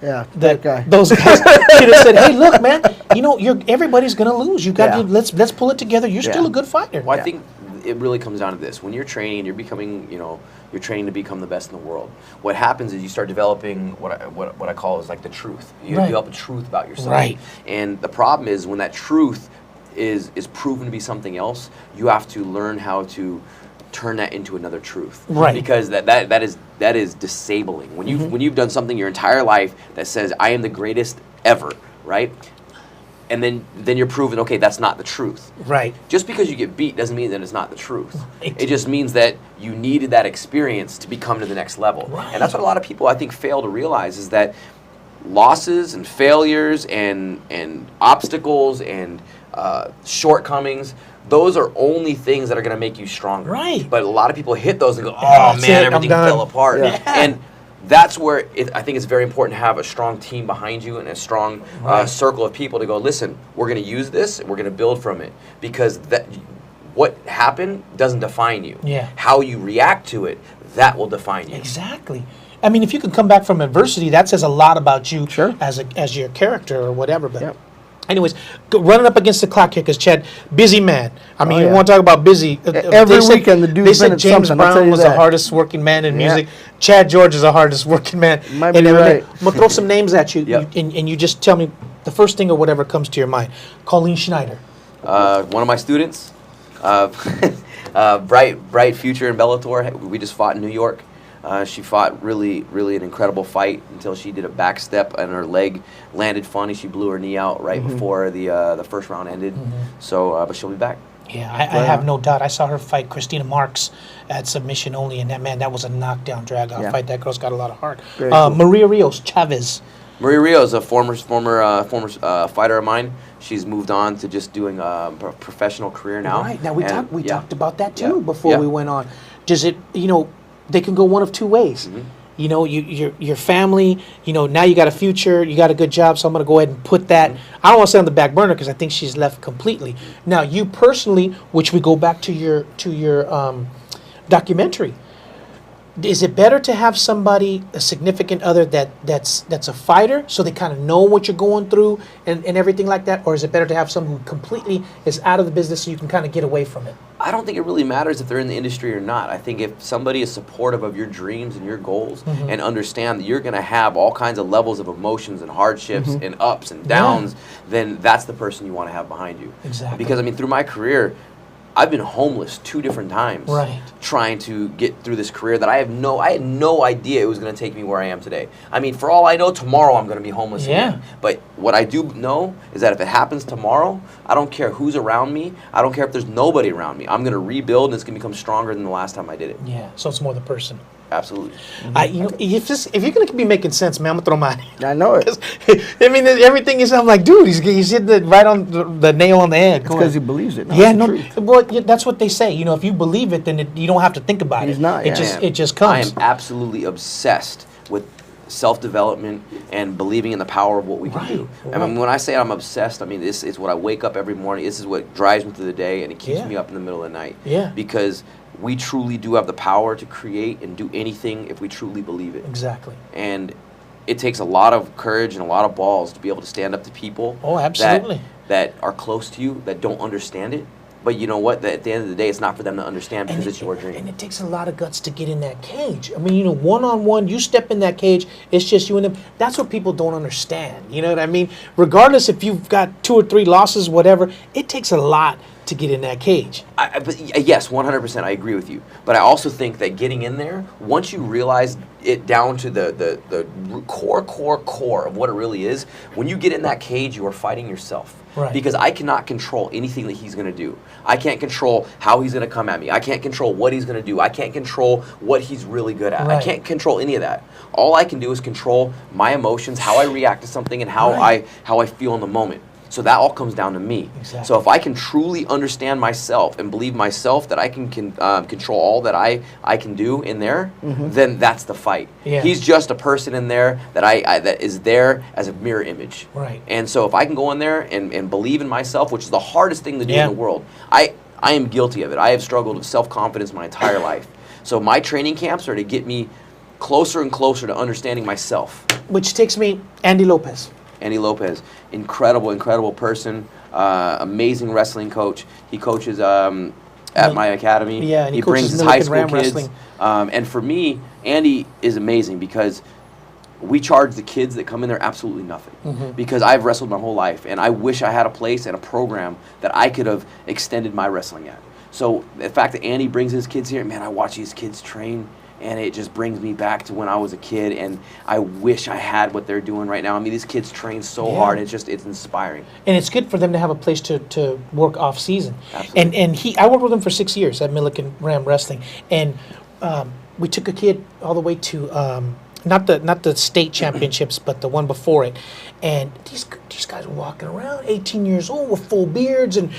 Yeah, that guy. Those guys should have said, "Hey, look, man. You know, everybody's gonna lose. You got Yeah. to let's pull it together. You're still a good fighter." Well, I think it really comes down to this: when you're training, you're becoming, you're training to become the best in the world. What happens is you start developing what I call is like the truth. You develop a truth about yourself. Right. And the problem is when that truth is proven to be something else, you have to learn how to turn that into another truth. Right. Because that is disabling. When you've done something your entire life that says I am the greatest ever, right? And then you're proving, okay, that's not the truth. Right. Just because you get beat doesn't mean that it's not the truth. Right. It just means that you needed that experience to become to the next level. Right. And that's what a lot of people, I think, fail to realize is that losses and failures and obstacles and shortcomings, those are only things that are going to make you stronger. Right. But a lot of people hit those and go, oh, That's man, it, I'm everything done." fell apart. Yeah. And that's where I think it's very important to have a strong team behind you and a strong circle of people to go, listen, we're going to use this and we're going to build from it, because what happened doesn't define you. Yeah. How you react to it, that will define you. Exactly. I mean, if you can come back from adversity, that says a lot about you Sure. as your character or whatever. But Yep. anyways, running up against the clock here, because Chad, busy man. I mean, Oh, you yeah. want to talk about busy. Every weekend the dude's They said been at James something, I'll tell Brown you was the that. hardest working man in Yeah. music. Chad George is the hardest working man. Might be in everything. right. I'm going to throw some names at you, Yep. and you just tell me the first thing or whatever comes to your mind. Colleen Schneider. One of my students, bright future in Bellator. We just fought in New York. She fought really an incredible fight until she did a back step and her leg landed funny. She blew her knee out right before the first round ended. So, but she'll be back. Yeah, I have no doubt. I saw her fight Christina Marks at submission only, and that was a knockdown drag-out Yeah. fight. That girl's got a lot of heart. Very cool. Maria Rios Chavez. Maria Rio is a former fighter of mine. She's moved on to just doing a professional career now. Right. Now we And, talked about that too Yeah. before Yeah. we went on. Does it? They can go one of two ways. Your family. Now you got a future. You got a good job. So I'm going to go ahead and put that. I don't want to say on the back burner because I think she's left completely. Now you personally, which we go back to your documentary. Is it better to have somebody, a significant other that's a fighter, so they kind of know what you're going through and everything like that, or is it better to have someone who completely is out of the business so you can kind of get away from it? I don't think it really matters if they're in the industry or not. I think if somebody is supportive of your dreams and your goals and understand that you're going to have all kinds of levels of emotions and hardships and ups and downs, then that's the person you want to have behind you. Exactly. Because, I mean, through my career, I've been homeless 2 different times, Right. trying to get through this career that I had no idea it was going to take me where I am today. I mean, for all I know, tomorrow I'm going to be homeless again. But what I do know is that if it happens tomorrow, I don't care who's around me. I don't care if there's nobody around me. I'm going to rebuild, and it's going to become stronger than the last time I did it. Yeah. So it's more the person. Absolutely. If you're gonna be making sense, man, I'm gonna throw mine. I know it. 'Cause, I mean, everything is. I'm like, dude, he's hitting it right on the nail on the head. It's Go because he ahead. believes it. Yeah, It's the no. truth. Well, that's what they say. If you believe it, then you don't have to think about He's it. not, yeah. It just comes. I am absolutely obsessed with self-development and believing in the power of what we can do. I mean, when I say I'm obsessed, I mean, this is what I wake up every morning. This is what drives me through the day, and it keeps Yeah. me up in the middle of the night. Yeah. Because we truly do have the power to create and do anything if we truly believe it. Exactly. And it takes a lot of courage and a lot of balls to be able to stand up to people Oh, absolutely. that are close to you, that don't understand it. But you know what? That at the end of the day, it's not for them to understand because it's your dream. And it takes a lot of guts to get in that cage. I mean, one-on-one, you step in that cage, it's just you and them. That's what people don't understand. You know what I mean? Regardless if you've got 2 or 3 losses, whatever, it takes a lot to get in that cage. Yes, 100%, I agree with you. But I also think that getting in there, once you realize it down to the core of what it really is, when you get in that cage, you are fighting yourself. Right. Because I cannot control anything that he's going to do. I can't control how he's going to come at me. I can't control what he's going to do. I can't control what he's really good at. Right. I can't control any of that. All I can do is control my emotions, how I react to something, and how I feel in the moment. So that all comes down to me. Exactly. So if I can truly understand myself and believe myself that I can control all that I can do in there, then that's the fight. Yeah. He's just a person in there that that is there as a mirror image. Right. And so if I can go in there and believe in myself, which is the hardest thing to do Yeah. in the world, I am guilty of it. I have struggled with self-confidence my entire life. So my training camps are to get me closer and closer to understanding myself. Which takes me, Andy Lopez. Andy Lopez, incredible person, amazing wrestling coach. He coaches at my academy. Yeah, and he coaches brings his Milliken high school Ram kids. Wrestling. And for me, Andy is amazing because we charge the kids that come in there absolutely nothing. Because I've wrestled my whole life, and I wish I had a place and a program that I could have extended my wrestling at. So the fact that Andy brings his kids here, man, I watch these kids train, and it just brings me back to when I was a kid, and I wish I had what they're doing right now. I mean, these kids train so hard. It's inspiring. And it's good for them to have a place to work off season. Absolutely. And I worked with him for 6 years at Milliken Ram Wrestling, and we took a kid all the way to not the state championships, but the one before it. And these guys were walking around, 18 years old, with full beards, and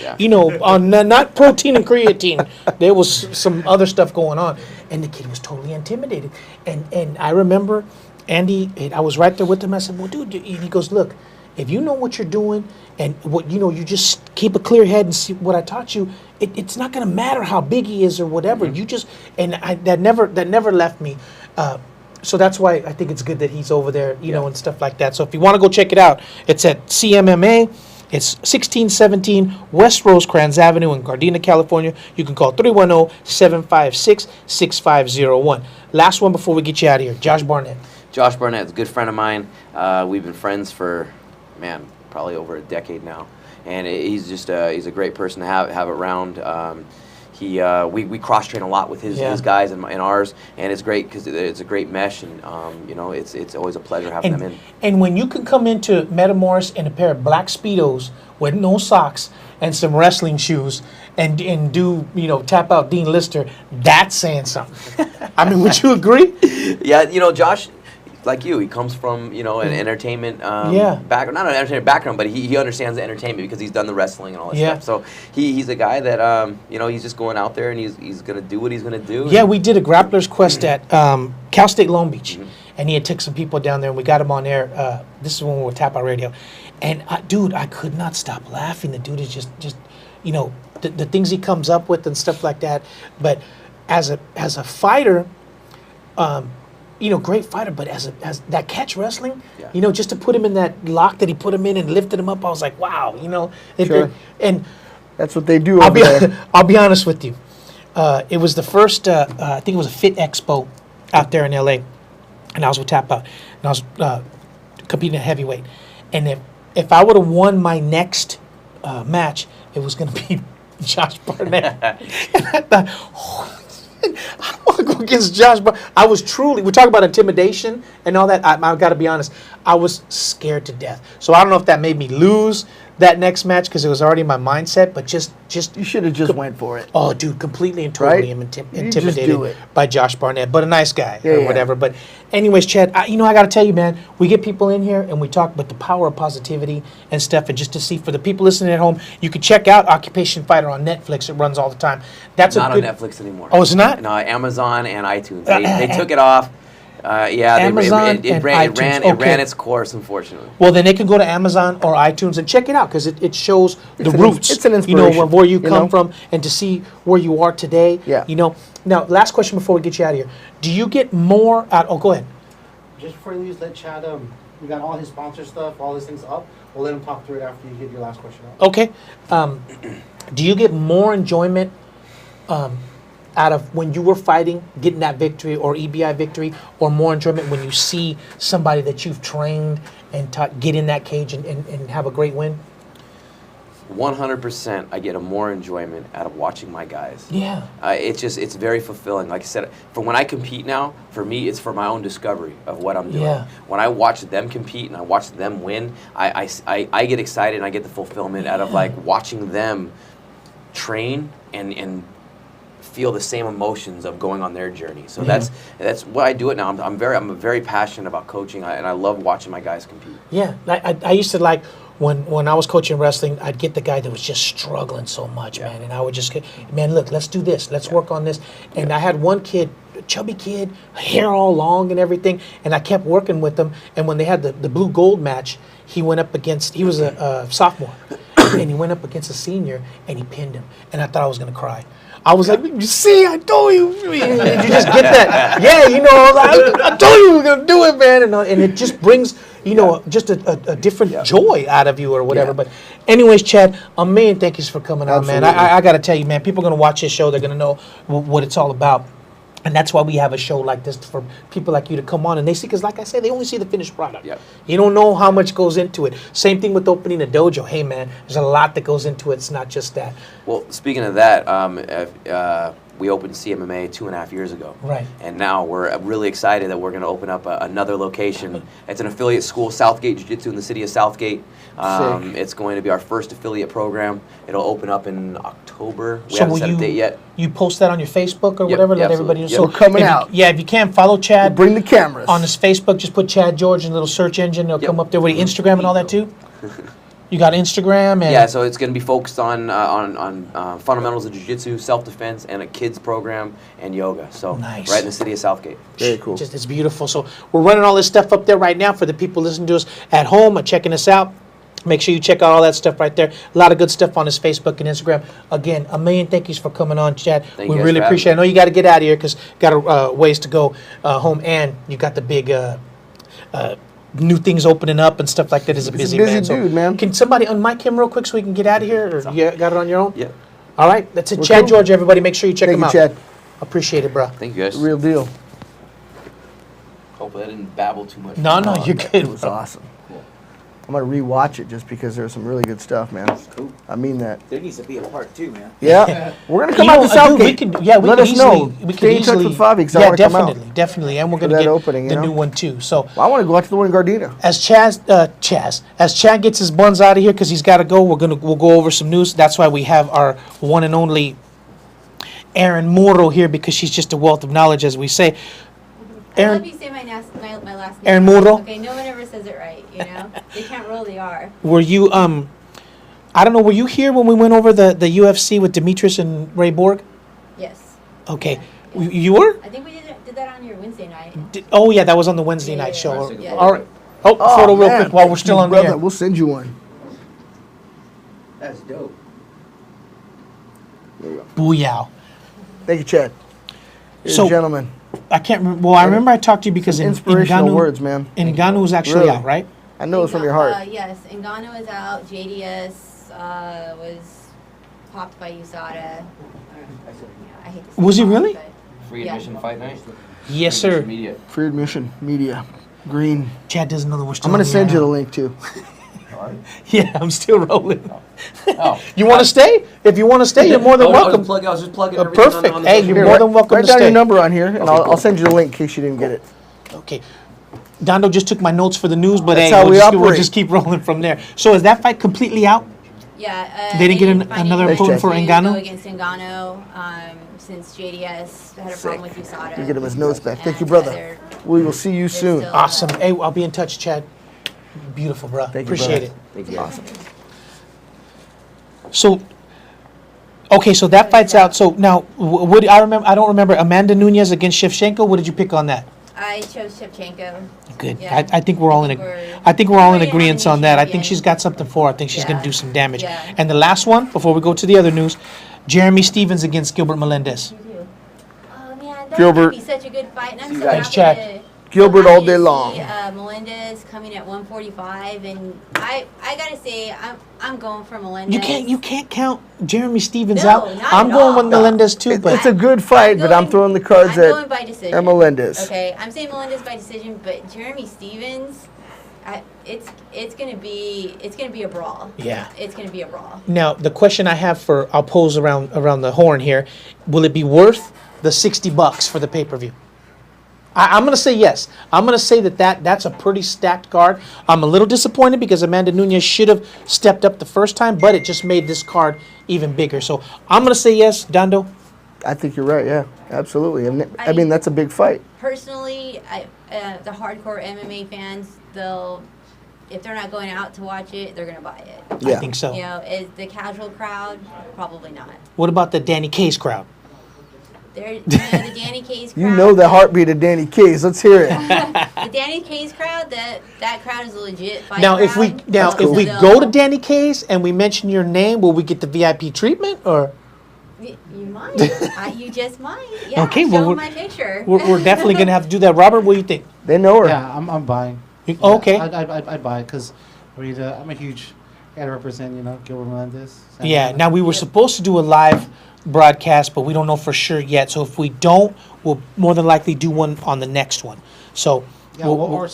on not protein and creatine. There was some other stuff going on, and the kid was totally intimidated. And I remember Andy, I was right there with him. I said, "Well, dude," and he goes, "Look, if you know what you're doing, and what you just keep a clear head and see what I taught you. It's not going to matter how big he is or whatever. You just that never left me." So that's why I think it's good that he's over there, and stuff like that. So if you want to go check it out, it's at CMMA. It's 1617 West Rosecrans Avenue in Gardena, California. You can call 310-756-6501. Last one before we get you out of here. Josh Barnett. Josh Barnett is a good friend of mine. We've been friends for, probably over a decade now. And he's just he's a great person to have around. We cross train a lot with his guys and ours, and it's great because it's a great mesh, and it's always a pleasure having them in. And when you can come into Metamoris in a pair of black Speedos with no socks and some wrestling shoes and do tap out Dean Lister, that's saying something. I mean, would you agree? Yeah, Josh, like you, he comes from an entertainment background, not an entertainment background, but he understands the entertainment because he's done the wrestling and all that stuff. So he's a guy that he's just going out there and he's gonna do what he's gonna do. Yeah, we did a Grappler's Quest at Cal State Long Beach, and he had took some people down there, and we got him on air. This is when we were Tap Out Radio, and dude, I could not stop laughing. The dude is just the things he comes up with and stuff like that. But as a fighter. Great fighter, but as that catch wrestling, just to put him in that lock that he put him in and lifted him up, I was like, wow, Sure. And that's what they do over there. I'll be honest with you. It was the first, I think it was a Fit Expo out there in LA, and I was with Tap Out, and I was competing at heavyweight. And if I would have won my next match, it was going to be Josh Barnett. And I thought, I don't want to go against Josh, but I was truly, we talk about intimidation and all that. I've got to be honest, I was scared to death. So I don't know if that made me lose that next match because it was already in my mindset, but just You should have just went for it. oh, dude, completely and totally Right? intimidated do it. by Josh Barnett, but a nice guy Yeah, or yeah. whatever. But anyways, Chad, I got to tell you, man, we get people in here and we talk about the power of positivity and stuff, and just to see for the people listening at home, you can check out Occupation Fighter on Netflix. It runs all the time. That's Not a good, on Netflix anymore. Oh, it's not? No, Amazon and iTunes. They took it off. Amazon it and ran iTunes. its course, unfortunately. Well, then they can go to Amazon or iTunes and check it out because it shows the an- roots. it's an inspiration, where you you come know? from, and to see where you are today. Yeah. Now, last question before we get you out of here. Do you get more out? Oh, go ahead. Just before you leave, let Chad, we got all his sponsor stuff, all these things up. We'll let him talk through it after you give your last question out. Okay. Do you get more enjoyment out of when you were fighting, getting that victory or EBI victory, or more enjoyment when you see somebody that you've trained and taught get in that cage and have a great win? 100%, I get a more enjoyment out of watching my guys. Yeah. It's very fulfilling. Like I said, for when I compete now, for me, it's for my own discovery of what I'm doing. Yeah. When I watch them compete and I watch them win, I get excited and I get the fulfillment out of like watching them train and feel the same emotions of going on their journey. So that's what I do it now. I'm very passionate about coaching, and I love watching my guys compete. Yeah, I used to like when I was coaching wrestling, I'd get the guy that was just struggling so much, man, and I would just get, man, look, let's do this, let's work on this. And I had one kid, a chubby kid, hair all long and everything, and I kept working with him. And when they had the blue gold match, he went up against, he was a sophomore, and he went up against a senior, and he pinned him, and I thought I was gonna cry. I was like, you see, I told you. Did you just get that? Yeah, you know, I told you we were gonna do it, man. And it just brings, you know, just a different joy out of you or whatever. Yeah. But anyways, Chad, a million thank yous for coming on, man. Absolutely. I got to tell you, man, people are gonna watch this show. They're gonna know what it's all about. And that's why we have a show like this for people like you to come on and they see, because like I said, they only see the finished product. Yep. You don't know how much goes into it. Same thing with opening a dojo. Hey, man, there's a lot that goes into it. It's not just that. Well, speaking of that, we opened CMMA 2.5 years ago. Right. And now we're really excited that we're going to open up another location. It's an affiliate school, Southgate Jiu-Jitsu in the city of Southgate. It's going to be our first affiliate program. It'll open up in October. We haven't set a date yet. You post that on your Facebook or Yep, whatever? Let absolutely. everybody know. Yep. So We're coming if you- out. Yeah, if you can, follow Chad. Bring the cameras. On his Facebook, just put Chad George in a little search engine. It'll Yep. come up there. With Instagram and all that too? You got Instagram and Yeah, so it's going to be focused on fundamentals of jiu-jitsu, self-defense, and a kids program and yoga. So Nice. right in the city of Southgate. Very cool. just it's beautiful. So we're running all this stuff up there right now for the people listening to us at home and checking us out. Make sure you check out all that stuff right there. A lot of good stuff on his Facebook and Instagram. Again, a million thank yous for coming on, Chad. Thank We you guys really for appreciate it. I having know you got to get out of here because got a ways to go home, and you got the big new things opening up and stuff like that. Is a busy busy man. dude, man. Can somebody unmic him real quick so we can get out of here? Or you got it on your own? Yeah. All right, that's it. We're Chad cool. George, everybody, make sure you check Thank him you, out. Chad. Appreciate it, bro. Thank you guys. Real deal. Hopefully I didn't babble too much. No, you're good. It was bro. awesome. I'm gonna rewatch it just because there's some really good stuff, man. Cool. I mean that. There needs to be a part 2, man. Yeah, we're gonna come You out know, to Southgate. we can, yeah, we Let can us easily, know. we can Stay in touch easily, with Fabi because I yeah, want to come out. definitely, and we're For gonna that get opening, you the know? new one too. So Well, I want to go out to the one in Gardena. as Chad gets his buns out of here because he's got to go, we'll go over some news. That's why we have our one and only Erin Moro here, because she's just a wealth of knowledge, as we say. I Aaron- love you say my last name. Erin Muro? Okay, no one ever says it right, you know? They can't roll the R. Were you I don't know, were you here when we went over the UFC with Demetrius and Ray Borg? Yes. Okay, Yeah. You were? I think we did that on your Wednesday night. Oh yeah, that was on the Wednesday night Yeah. show. Yeah. All right. Oh, photo real quick while we're still on the brother. air. We'll send you one. That's dope. Booyah. Thank you, Chad. Here's So- gentlemen. I can't remember. Well, I remember I talked to you because Inspirational Ngannou, words, man. Ngannou was actually Really? out, right? I know it's from your heart. Yes, Ngannou is out. JDS was popped by USADA. Yeah, I hate to say Was he popped, really? but- Free Yeah. admission fight night? Yes, sir. Media. Free admission, media, green. Chad doesn't know that we're still I'm gonna on the send air you the now. link too. Yeah, I'm still rolling. Oh. You want to stay? If you want to stay, you're more than welcome. I was just plugging everything Perfect. on the Hey, social you're media. more than welcome Write to down stay. your number on here, and I'll send you the link in case you didn't get it. Okay. Dondo just took my notes for the news, but That's hey, how we'll we just, operate. just keep rolling from there. So is that fight completely out? Yeah. They didn't get find another any opponent for reason to Ngannou? Go against Ngannou, since JDS had a problem with USADA. You get him his notes back. Thank you, And, brother. they're- We will see you soon. still- Awesome. Hey, I'll be in touch, Chad. Beautiful, bro. Thank you, Appreciate brother. it. Thank you. Awesome. So, okay, so that fight's out. So now, what I remember, I don't remember Amanda Nunez against Shevchenko. What did you pick on that? I chose Shevchenko. Good. Yeah. I think we're all in. I think we're all in agreement on that. I think she's got something for her. I think she's going to do some damage. Yeah. And the last one, before we go to the other news, Jeremy Stevens against Gilbert Melendez. You do. Oh man, that Gilbert. would be such a good fight, and I'm so Thanks, happy Chad. to. Gilbert so all happy day to long. See, Melendez coming at 145, and I gotta say I'm going for Melendez. You can't count Jeremy Stevens No, out. not I'm at going with all. Melendez too, but It's a good fight, but I'm throwing the cards I'm going at by decision. Melendez. Okay, I'm saying Melendez by decision, but Jeremy Stevens, it's gonna be a brawl. Yeah. It's gonna be a brawl. now the question I have I'll pose around the horn here. Will it be worth the $60 for the pay-per-view? I'm going to say yes. I'm going to say that's a pretty stacked card. I'm a little disappointed because Amanda Nunez should have stepped up the first time, but it just made this card even bigger. So I'm going to say yes, Dondo. I think you're right. Yeah, absolutely. And I mean, that's a big fight. Personally, the hardcore MMA fans, if they're not going out to watch it, they're gonna buy it. Yeah. I think so. You know, is the casual crowd probably not. What about the Danny Case crowd? The Danny Case crowd. You know the heartbeat of Danny Case. Let's hear it. The Danny Case crowd. That crowd is a legit fight Now, if we crowd. go to Danny Case and we mention your name, will we get the VIP treatment or? You might. You just might. Yeah. Okay, Show well, them my picture. We're definitely gonna have to do that. Robert, what do you think? They know her. Yeah, I'm buying. Okay. I'd buy it because I'm a huge. Gotta represent, Gilbert Melendez. Yeah. Now we were supposed to do a live broadcast, but we don't know for sure yet. So if we don't, we'll more than likely do one on the next one. So Yeah, or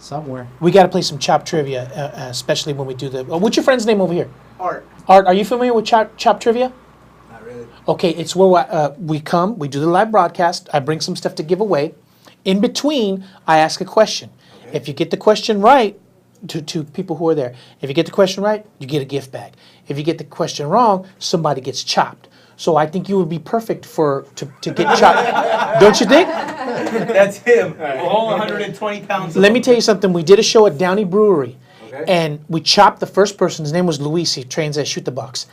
somewhere. we got to play some Chop trivia, especially when we do the. What's your friend's name over here? Art. Art. Are you familiar with Chop trivia? Not really. Okay, it's where we come, we do the live broadcast, I bring some stuff to give away. In between, I ask a question. Okay. If you get the question right, to people who are there, if you get the question right, you get a gift bag. If you get the question wrong, somebody gets chopped. So I think you would be perfect to get chopped. Don't you think? That's him. All 120 pounds. Let me tell you something. We did a show at Downey Brewery, Okay. and we chopped the first person. His name was Luis. He trains at Shoot the Box.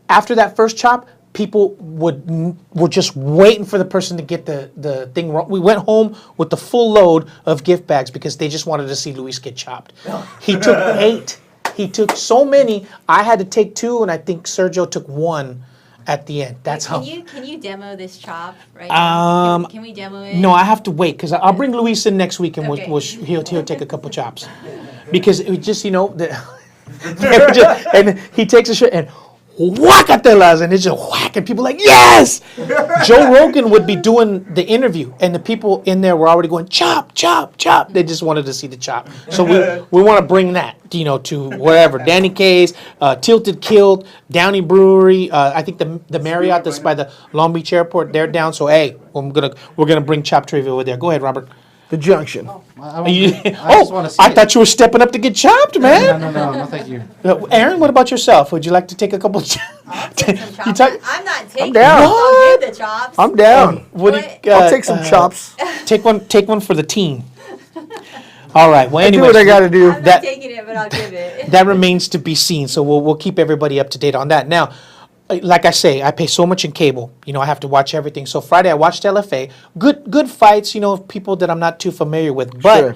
After that first chop, people were just waiting for the person to get the thing wrong. We went home with the full load of gift bags because they just wanted to see Luis get chopped. He took 8. He took so many. I had to take 2, and I think Sergio took 1 at the end. That's how. Can you demo this chop right now? Can we demo it? No, I have to wait because I'll bring Luis in next week and Okay. he'll take a couple chops because it was just and he takes a shot and whack-a-telas, and it's just whack, and people are like, yes! Joe Rogan would be doing the interview, and the people in there were already going, chop, chop, chop. They just wanted to see the chop. So we want to bring that, to wherever. Danny K's, Tilted Killed, Downey Brewery, I think the Marriott that's by the Long Beach Airport, they're down. So, hey, we're gonna bring Chop Trivia over there. Go ahead, Robert. The Junction. I just want to see I it. thought you were stepping up to get chopped, man. No, thank you. Aaron, what about yourself? Would you like to take a couple? I'll take some chops. You talk- I'm not taking down. them. I'll give the chops. I'm down. What do you- I'll take some chops. Take one for the team. All right. Well, I do anyway, what I got to do. I'm that- not taking it, but I'll give it. that remains to be seen. So we'll keep everybody up to date on that. Now, like I say, I pay so much in cable. I have to watch everything. So Friday I watched LFA. Good fights. People that I'm not too familiar with, but. Sure.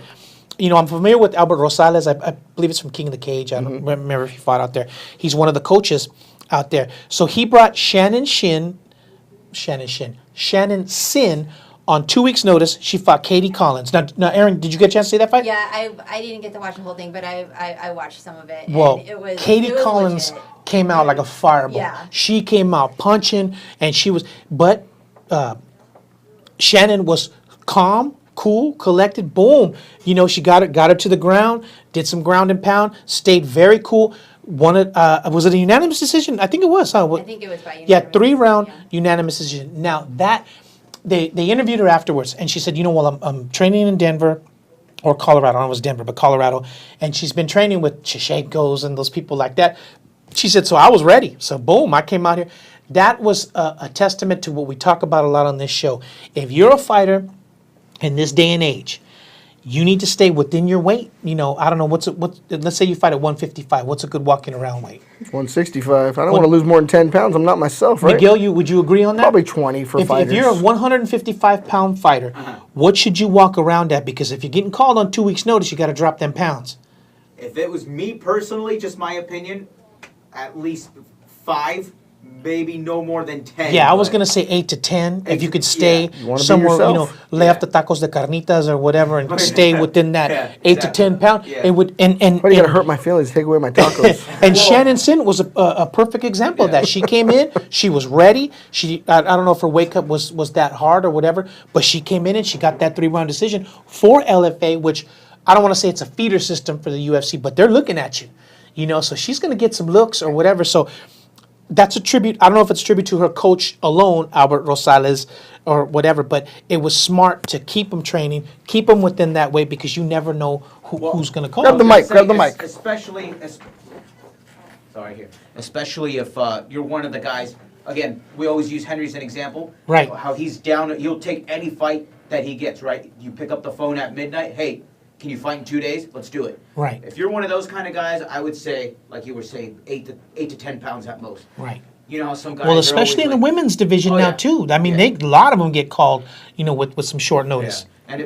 I'm familiar with Albert Rosales. I believe it's from King of the Cage. I don't remember if he fought out there. He's one of the coaches out there. So he brought Shannon Sin on 2 weeks' notice. She fought Katie Collins. Now, Aaron, did you get a chance to see that fight? Yeah, I didn't get to watch the whole thing, but I watched some of it. Well, and Katie it was Collins legit. came out like a fireball. Yeah. She came out punching, and but Shannon was calm, cool, collected. Boom, she got her to the ground, did some ground and pound, stayed very cool. Was it a unanimous decision? I think it was. Huh? I think it was by unanimous. Yeah, 3-round Yeah. unanimous decision. Now that they interviewed her afterwards, and she said, well, I'm training in Denver or Colorado. I don't know if it was Denver, but Colorado, and she's been training with Shevchenkos and those people like that. She said, so I was ready. So boom, I came out here. That was a testament to what we talk about a lot on this show. If you're a fighter in this day and age, you need to stay within your weight. I don't know let's say you fight at 155. What's a good walking around weight? 165. I don't want to lose more than 10 pounds. I'm not myself, right? Miguel, would you agree on that? Probably 20 for If fighters. you're a 155-pound fighter, what should you walk around at? Because if you're getting called on 2 weeks' notice, you got to drop them pounds. If it was me personally, just my opinion, at least 5, maybe no more than 10. Yeah, I was but- gonna say 8 to 10. If you could Yeah. stay You wanna be somewhere, yourself. lay off the tacos de carnitas or whatever, and stay within that Yeah, 8 to exactly. 10 pound. Yeah. It would and Why do you got to hurt my feelings? Take away my tacos. And Shannon Sin was a perfect example of that. She came in, she was ready. I don't know if her wake up was that hard or whatever, but she came in and she got that 3-round decision for LFA, which I don't want to say it's a feeder system for the UFC, but they're looking at you, so she's going to get some looks or whatever. So that's a tribute. I don't know if it's a tribute to her coach alone, Albert Rosales, or whatever, but it was smart to keep him training, keep him within that way, because you never know who's going to call Grab the you. mic, grab the mic. Especially if you're one of the guys. Again, we always use Henry as an example. Right. How he's down. He'll take any fight that he gets. Right. You pick up the phone at midnight. Hey, can you fight in 2 days? Let's do it. Right. If you're one of those kind of guys, I would say, like you were saying, 8 to 10 pounds at most. Right. You know how some guys. Well, are especially in the always like- women's division Oh, now yeah. too. I mean, Yeah. a lot of them get called, with some short Yeah. notice.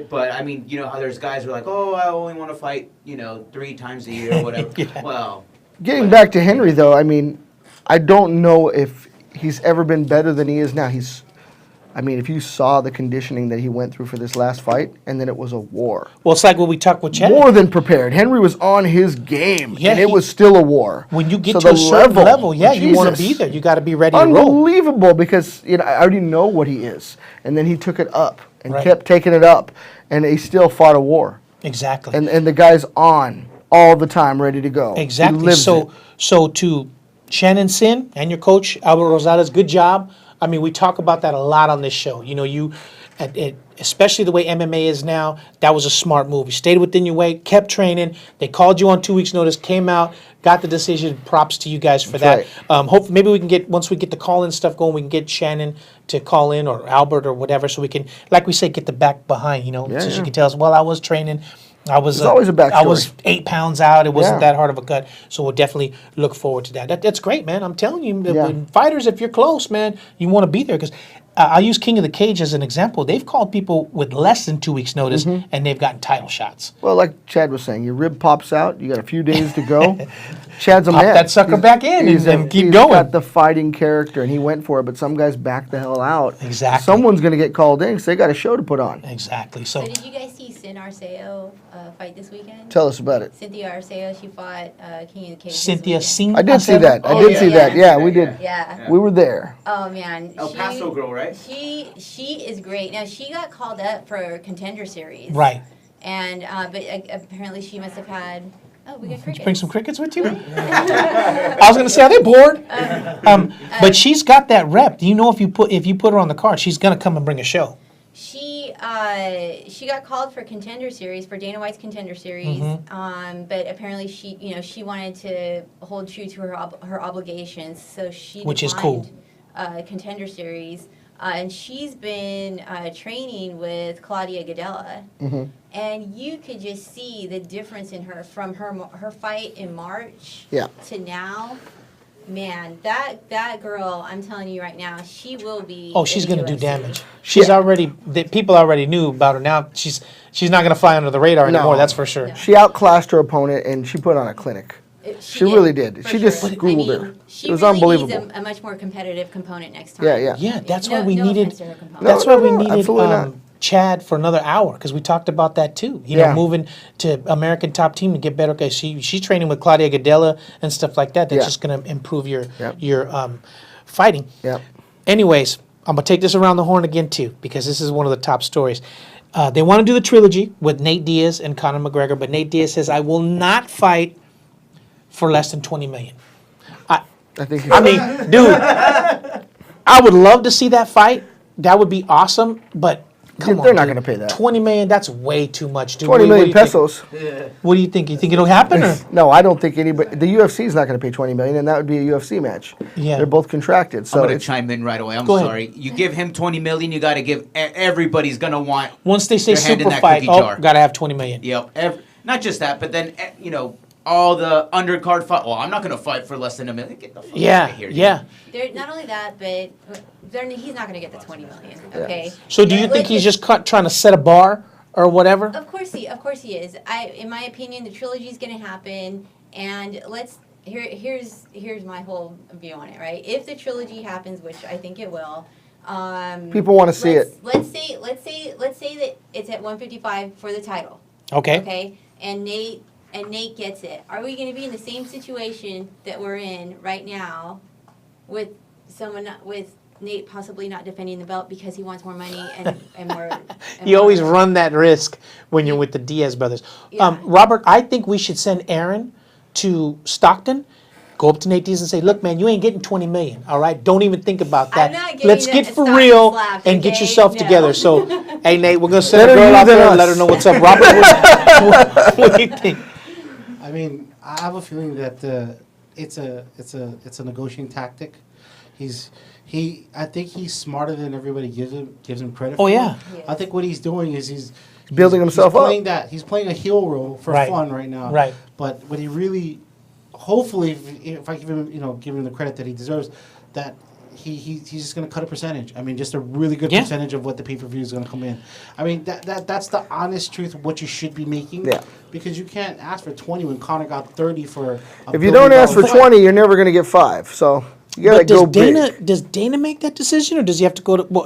But I mean, how there's guys who are like, oh, I only want to fight, 3 times a year or whatever. Yeah. Well, Getting back to Henry, though, I mean, I don't know if he's ever been better than he is now. I mean, if you saw the conditioning that he went through for this last fight, and then it was a war. Well, it's like what we talked with Chad. More than prepared. Henry was on his game, Yeah, and it was still a war. When you get So to a the certain level, you want to Jesus. be there. You got to be ready to roll. Unbelievable, because I already know what he is. And then he took it up and Right. kept taking it up, and he still fought a war. Exactly. And the guy's on all the time, ready to go. He Exactly. lives So it. so to Shannon Sin and your coach Albert Rosales, good job. I mean, we talk about that a lot on this show. Especially the way MMA is now, that was a smart move. You stayed within your weight, kept training. They called you on 2 weeks' notice, came out, got the decision. Props to you guys for that. Right. Hopefully, maybe we can get, once we get the call-in stuff going, we can get Shannon to call in, or Albert or whatever, so we can, like we say, get the back behind. So she can tell us, well, I was training. I was There's always a backstory. I was 8 pounds out. It wasn't Yeah. that hard of a cut. So we'll definitely look forward to that. That's great, man. I'm telling you, Yeah. when fighters, if you're close, man, you want to be there. Because I'll use King of the Cage as an example. They've called people with less than 2 weeks' notice, and they've gotten title shots. Well, like Chad was saying, your rib pops out. You got a few days to go. Chad's a Pop man. that sucker back in and keep going. He's got the fighting character, and he went for it. But some guys back the hell out. Exactly. Someone's going to get called in because they got a show to put on. Exactly. So So did you guys see Sin Arceo fight this weekend? Tell us about it. Cynthia Arceo, she fought King of the Cage. this Cynthia weekend. Singh. I did see said- that. I Oh, did yeah, see that. yeah. Yeah, we did. Yeah. We were there. Oh man. El Paso girl, right? She is great. Now she got called up for Contender Series. Right. And but apparently she must have had. Oh, we got Did crickets. you bring some crickets with you? I was going to say, are they bored? But she's got that rep. Do you know if you put her on the card, she's going to come and bring a show? She got called for Contender Series, for Dana White's Contender Series, but apparently she wanted to hold true to her obligations, so she Which is declined, Contender Series, and she's been training with Claudia Gadella, and you could just see the difference in her from her fight in March Yeah. to now. Man, that girl, I'm telling you right now, she will be. Oh, she's in going to do UFC. damage. She's already. People already knew about her. Now she's not going to fly under the radar No. anymore. That's for sure. She outclassed her opponent, and she put on a clinic. She really did. for She just sure. schooled her. She It was really unbelievable. needs a much more competitive component next time. Yeah, yeah. Yeah, that's why No- we no needed. offense to her component. That's No, why we no, needed absolutely not. Chad for another hour, because we talked about that too. Yeah. Moving to American Top Team to get better. Okay, she's training with Claudia Gadella and stuff like that. That's Yeah. just going to improve your Yep. fighting. Yep. Anyways, I'm gonna take this around the horn again too, because this is one of the top stories. They want to do the trilogy with Nate Diaz and Conor McGregor, but Nate Diaz says, "I will not fight for less than 20 million." I think. I mean, dude, I would love to see that fight. That would be awesome, but come on, They're not dude. gonna pay that. 20 million, that's way too much, dude. 20 What do million you think? pesos. What do you think? You think it'll happen? Or? No, I don't think anybody. The UFC is not going to pay 20 million, and that would be a UFC match. Yeah. They're both contracted, so I'm gonna it's, chime in right away. I'm Go ahead. sorry. You give him 20 million, you got to give everybody's gonna want. Once they say Your hand in super that fight, cookie jar. gotta have 20 million. Not just that, but then all the undercard fight. Well, I'm not gonna fight for less than $1 million. Get the fuck out Yeah, of here. yeah. Not only that, but he's not going to get the 20 million. Okay. So do you think he's just trying to set a bar or whatever? Of course he is. In my opinion, the trilogy is going to happen, and here's my whole view on it. Right, if the trilogy happens, which I think it will, people want to see it. Let's say that it's at 155 for the title. Okay. Okay, and Nate gets it. Are we going to be in the same situation that we're in right now, with Nate possibly not defending the belt because he wants more money and more? And You always more- run that risk when you're with the Diaz brothers. Yeah. Robert, I think we should send Aaron to Stockton. Go up to Nate Diaz and say, "Look, man, you ain't getting 20 million. All right, don't even think about that. I'm not getting Let's that get for Stockton real slapped, and get okay? yourself No. together." So, hey, Nate, we're gonna send Better a girl you out than there and us. let her know what's up. Robert, what do you think? I mean, I have a feeling that it's a negotiating tactic. I think he's smarter than everybody gives him credit for. Oh, yeah. I think what he's doing is he's Building himself up. He's playing a heel role for Right. fun right now. Right. But what he really, hopefully, if I give him the credit that he deserves, that he's just going to cut a percentage. I mean, just a really good Yeah. percentage of what the pay-per-view is going to come in. I mean, that's the honest truth of what you should be making. Yeah. Because you can't ask for 20 when Conor got 30 for. If you don't ask for 20, you're never going to get 5. So You gotta But does go Dana big. does Dana make that decision, or does he have to go to? Well,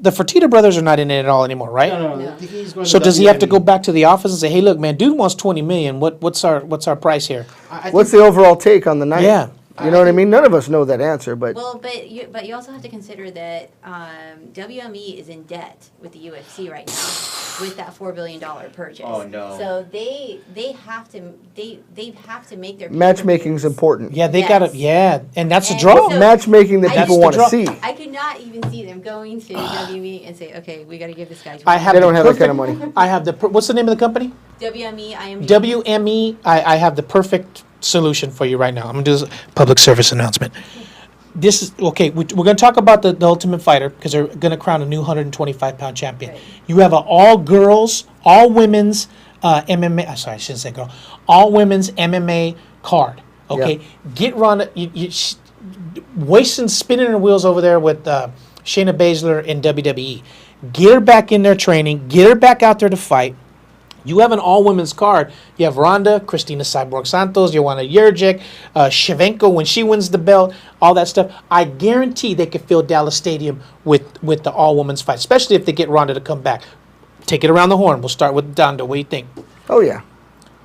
the Fertitta brothers are not in it at all anymore, right? No. He's going So to does he have to go WME. back to the office and say, "Hey, look, man, dude wants 20 million. What's our price here?" I What's think- the overall take on the night? Yeah. You know what I mean? None of us know that answer, but Well, but you also have to consider that WME is in debt with the UFC right now with that $4 billion purchase. Oh, no. So they have to make their matchmaking's pay-per-views. important. Yeah, they Yes. gotta. Yeah, and that's a And draw. so- Matchmaking that I- people That's the want to draw. see. I could not even see them going to WME and say, okay, we got to give this guy. I have They the don't have that perfect, kind of money. I have what's the name of the company? WME, IMG. WME. I have the perfect solution for you right now. I'm gonna do this public service announcement. This is okay. We're going to talk about the Ultimate Fighter because they're going to crown a new 125-pound champion. Right. You have an all girls, all women's MMA. Sorry, I shouldn't say girl. All women's MMA card. Okay, Yeah. get Ronda. Wasting spinning her wheels over there with Shayna Baszler in WWE. Get her back in there training. Get her back out there to fight. You have an all-women's card. You have Ronda, Christina Cyborg Santos, Joanna Jędrzejczyk, Shevchenko when she wins the belt, all that stuff. I guarantee they could fill Dallas Stadium with the all-women's fight, especially if they get Ronda to come back. Take it around the horn. We'll start with Donda. What do you think? Oh yeah,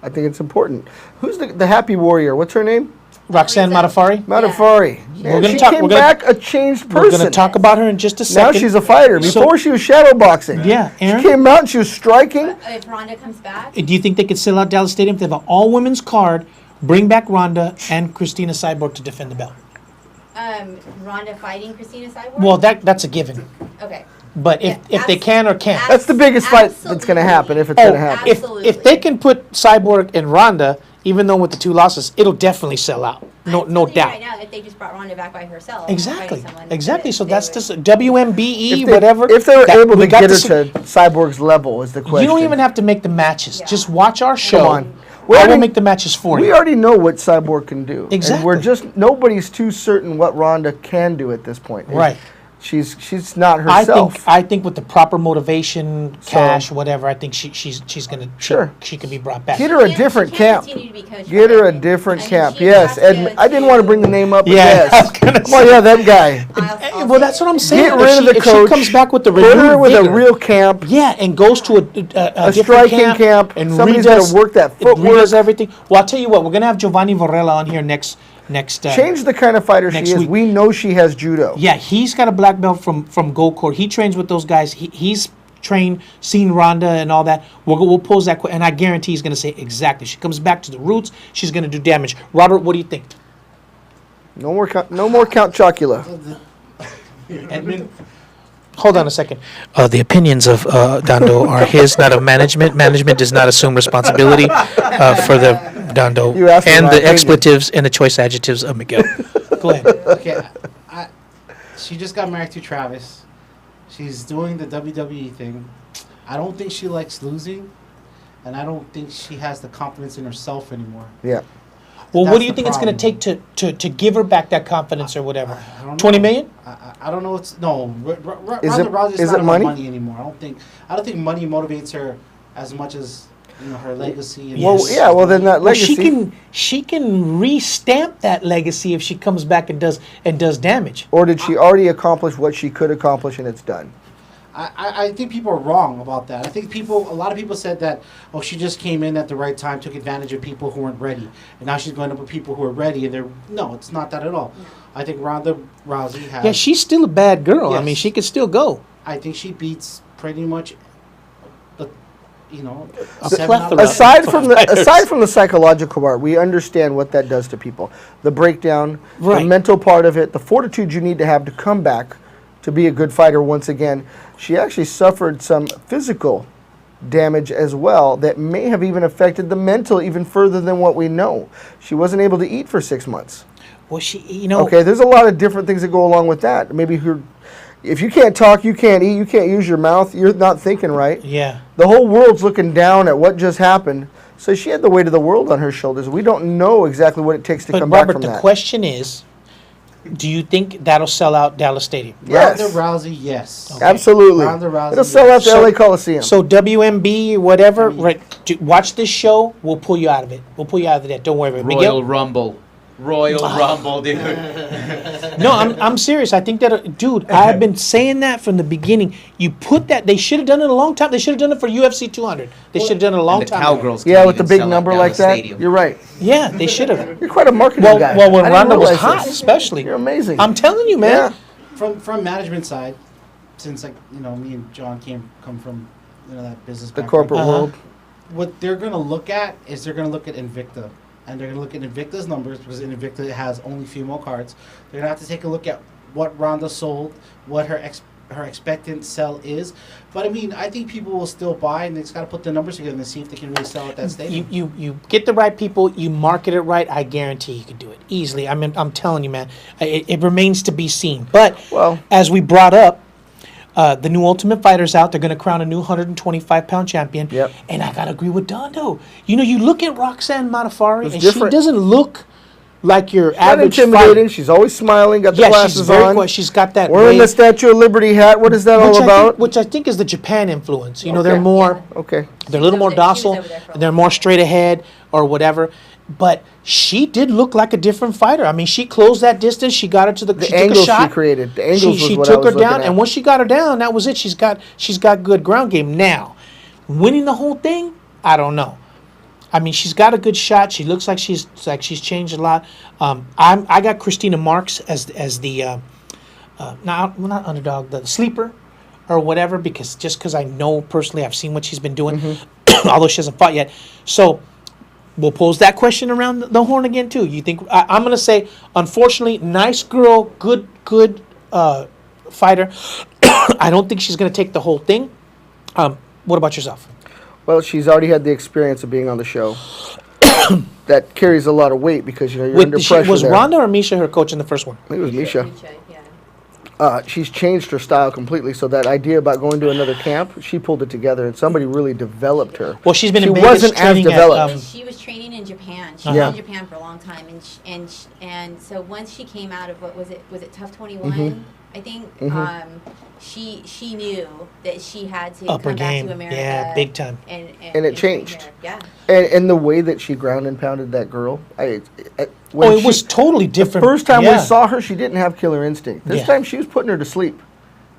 I think it's important. Who's the happy warrior? What's her name? Roxanne Modafferi? Matafari. We're gonna She talk- came we're gonna- back a changed We're person. going to talk about her in just a Now second. she's a fighter. So- Before she was shadow boxing. Yeah, Aaron? She came out and she was striking. If Ronda comes back, Do you think they could sell out Dallas Stadium if they have an all-women's card, bring back Ronda and Christina Cyborg to defend the belt? Ronda fighting Christina Cyborg? Well, that's a given. Okay. But if they can or can't. That's the biggest fight that's going to happen if it's Oh, going to happen. if they can put Cyborg and Ronda, even though with the 2 losses, it'll definitely sell out. No I'm telling you doubt. Right now, if they just brought Ronda back by herself, Exactly. fighting someone, Exactly. So they that's would- just WMBE, If they, whatever. if they were that- able we to got get her this- to Cyborg's level is the question. You don't even have to make the matches. Yeah. Just watch our show. on. We I will already- make the matches for We you. already know what Cyborg can do. And we're Exactly. just, nobody's too certain what Ronda can do at this point. Right. She's not I herself. think with the proper motivation, cash, whatever, I think she's gonna Sure. she can be brought back. Get her a She different can't camp. continue to be coached Get by her a Edmund. different I mean, camp. she Yes, has Edmund. I didn't want to bring the name up, but Yeah, yes. I was gonna Come on, yeah, that guy. I'll Well, say that's it. what I'm saying. Get If rid she- of the if coach. she comes back with the Put her renewed with a vigor, real camp. yeah, and goes to a different striking camp. and Somebody's redoes, gotta work that footwork. redoes everything. Well, I'll tell you what, we're gonna have Giovanni Varela on here next. Change the kind of fighter she next is. week. We know she has judo. Yeah, he's got a black belt from Gold Court. He trains with those guys. He's trained, seen Ronda and all that. We'll pose that question, and I guarantee he's going to say exactly. She comes back to the roots. She's going to do damage. Robert, what do you think? No more Count Chocula. Edmund? Hold on a second. The opinions of Dando are his, not of management. Management does not assume responsibility for the Dando You asked for and my the opinion. expletives and the choice adjectives of Miguel. Go ahead. Okay, she just got married to Travis. She's doing the WWE thing. I don't think she likes losing, and I don't think she has the confidence in herself anymore. Yeah. Well, what That's do you the think it's going to problem. take to give her back that confidence or whatever? I don't 20 know. million? I don't know. It's no. Is Ronda it- Rousey's is not it about money? anymore. I don't think money motivates her as much as her legacy. And Well, yeah. Well, then that Well, legacy. she can restamp that legacy if she comes back and does damage. Or did she already accomplish what she could accomplish and it's done? I think people are wrong about that. I think a lot of people said that, oh, she just came in at the right time, took advantage of people who weren't ready, and now she's going up with people who are ready, and no, it's not that at all. I think Ronda Rousey has. Yeah, she's still a bad girl. I Yes. mean, she could still go. I think she beats pretty much, A 7 plethora. out of Aside from the Fighters. aside from the psychological part, we understand what that does to people. The breakdown, the Right. mental part of it, the fortitude you need to have to come back to be a good fighter once again. She actually suffered some physical damage as well that may have even affected the mental even further than what we know. She wasn't able to eat for 6 months. Well, she, Okay, there's a lot of different things that go along with that. Maybe if you can't talk, you can't eat, you can't use your mouth, you're not thinking right. yeah. The whole world's looking down at what just happened. So she had the weight of the world on her shoulders. We don't know exactly what it takes to But come back Robert, from the that. question is, do you think that'll sell out Dallas Stadium? Yes. Ronda Rousey, yes. Absolutely. Ronda Rousey, It'll sell out the So- LA Coliseum. So WMB, whatever, right? Watch this show. We'll pull you out of it. We'll pull you out of that. Don't worry about it. Royal Miguel, Rumble. Royal Rumble, dude. No, I'm serious. I think that, dude, I have been saying that from the beginning. You put that, they should have done it a long time. They should have done it for UFC 200. They should have done it a long And the time ago. Cowgirls. Yeah, can't with the even big sell number down like the that. stadium. You're right. Yeah, they should have. You're quite a marketing Well, guy. well, when I didn't Ronda was realize hot, this. especially. You're amazing. I'm telling you, man. Yeah. From management side, since like me and John come from that business The background, corporate Uh-huh. world. what they're gonna look at is they're gonna look at Invicta, and they're gonna look at Invicta's numbers because Invicta has only female cards. They're gonna have to take a look at what Ronda sold, what her expectant sell is. But I mean, I think people will still buy, and they just gotta put the numbers together and see if they can really sell at that stadium. You get the right people, you market it right, I guarantee you can do it easily. I mean, I'm telling you, man, it remains to be seen. But Well- as we brought up, the new Ultimate Fighter's out. They're going to crown a new 125-pound champion. Yep. And I got to agree with Dondo. You look at Roxanne Modafferi, It's and different. she doesn't look like your Not average intimidating. fighter. She's always smiling. Got the Yeah, glasses she's very on. quiet. She's got that Wearing the wave, Statue of Liberty hat. What is that all about? which I think is the Japan influence. They're Okay. more... Okay. They're a little more She was docile. over there for a They're long more straight ahead or whatever. But she did look like a different fighter. I mean, she closed that distance. She got her to The she took angles a she shot. created. The angles was she what I took was her down, looking at. and once she got her down, that was it. She's got good ground game. Now, winning the whole thing, I don't know. I mean, she's got a good shot. She looks like she's changed a lot. I got Christina Marks as the not underdog, the sleeper or whatever, because I know personally I've seen what she's been doing, although she hasn't fought yet. So we'll pose that question around the horn again too. You think I'm going to say, unfortunately, nice girl, good fighter. I don't think she's going to take the whole thing. What about yourself? Well, she's already had the experience of being on the show. That carries a lot of weight because you're under pressure. Was there. Ronda or Misha her coach in the first one? I think it was Misha. Yeah. She's changed her style completely. So that idea about going to another camp, she pulled it together, and somebody really developed her. Well, she's been She in Vegas wasn't as training developed. And she was training in Japan. She Yeah. was in Japan for a long time, and so once she came out of what was it Tough 21, Mm-hmm. I think. She knew that she had to Upper come game. back to America. Yeah, big time. And it train changed. here. Yeah. And the way that she ground and pounded that girl, It was totally different. First time Yeah. we saw her, she didn't have killer instinct. This Yeah. time she was putting her to sleep.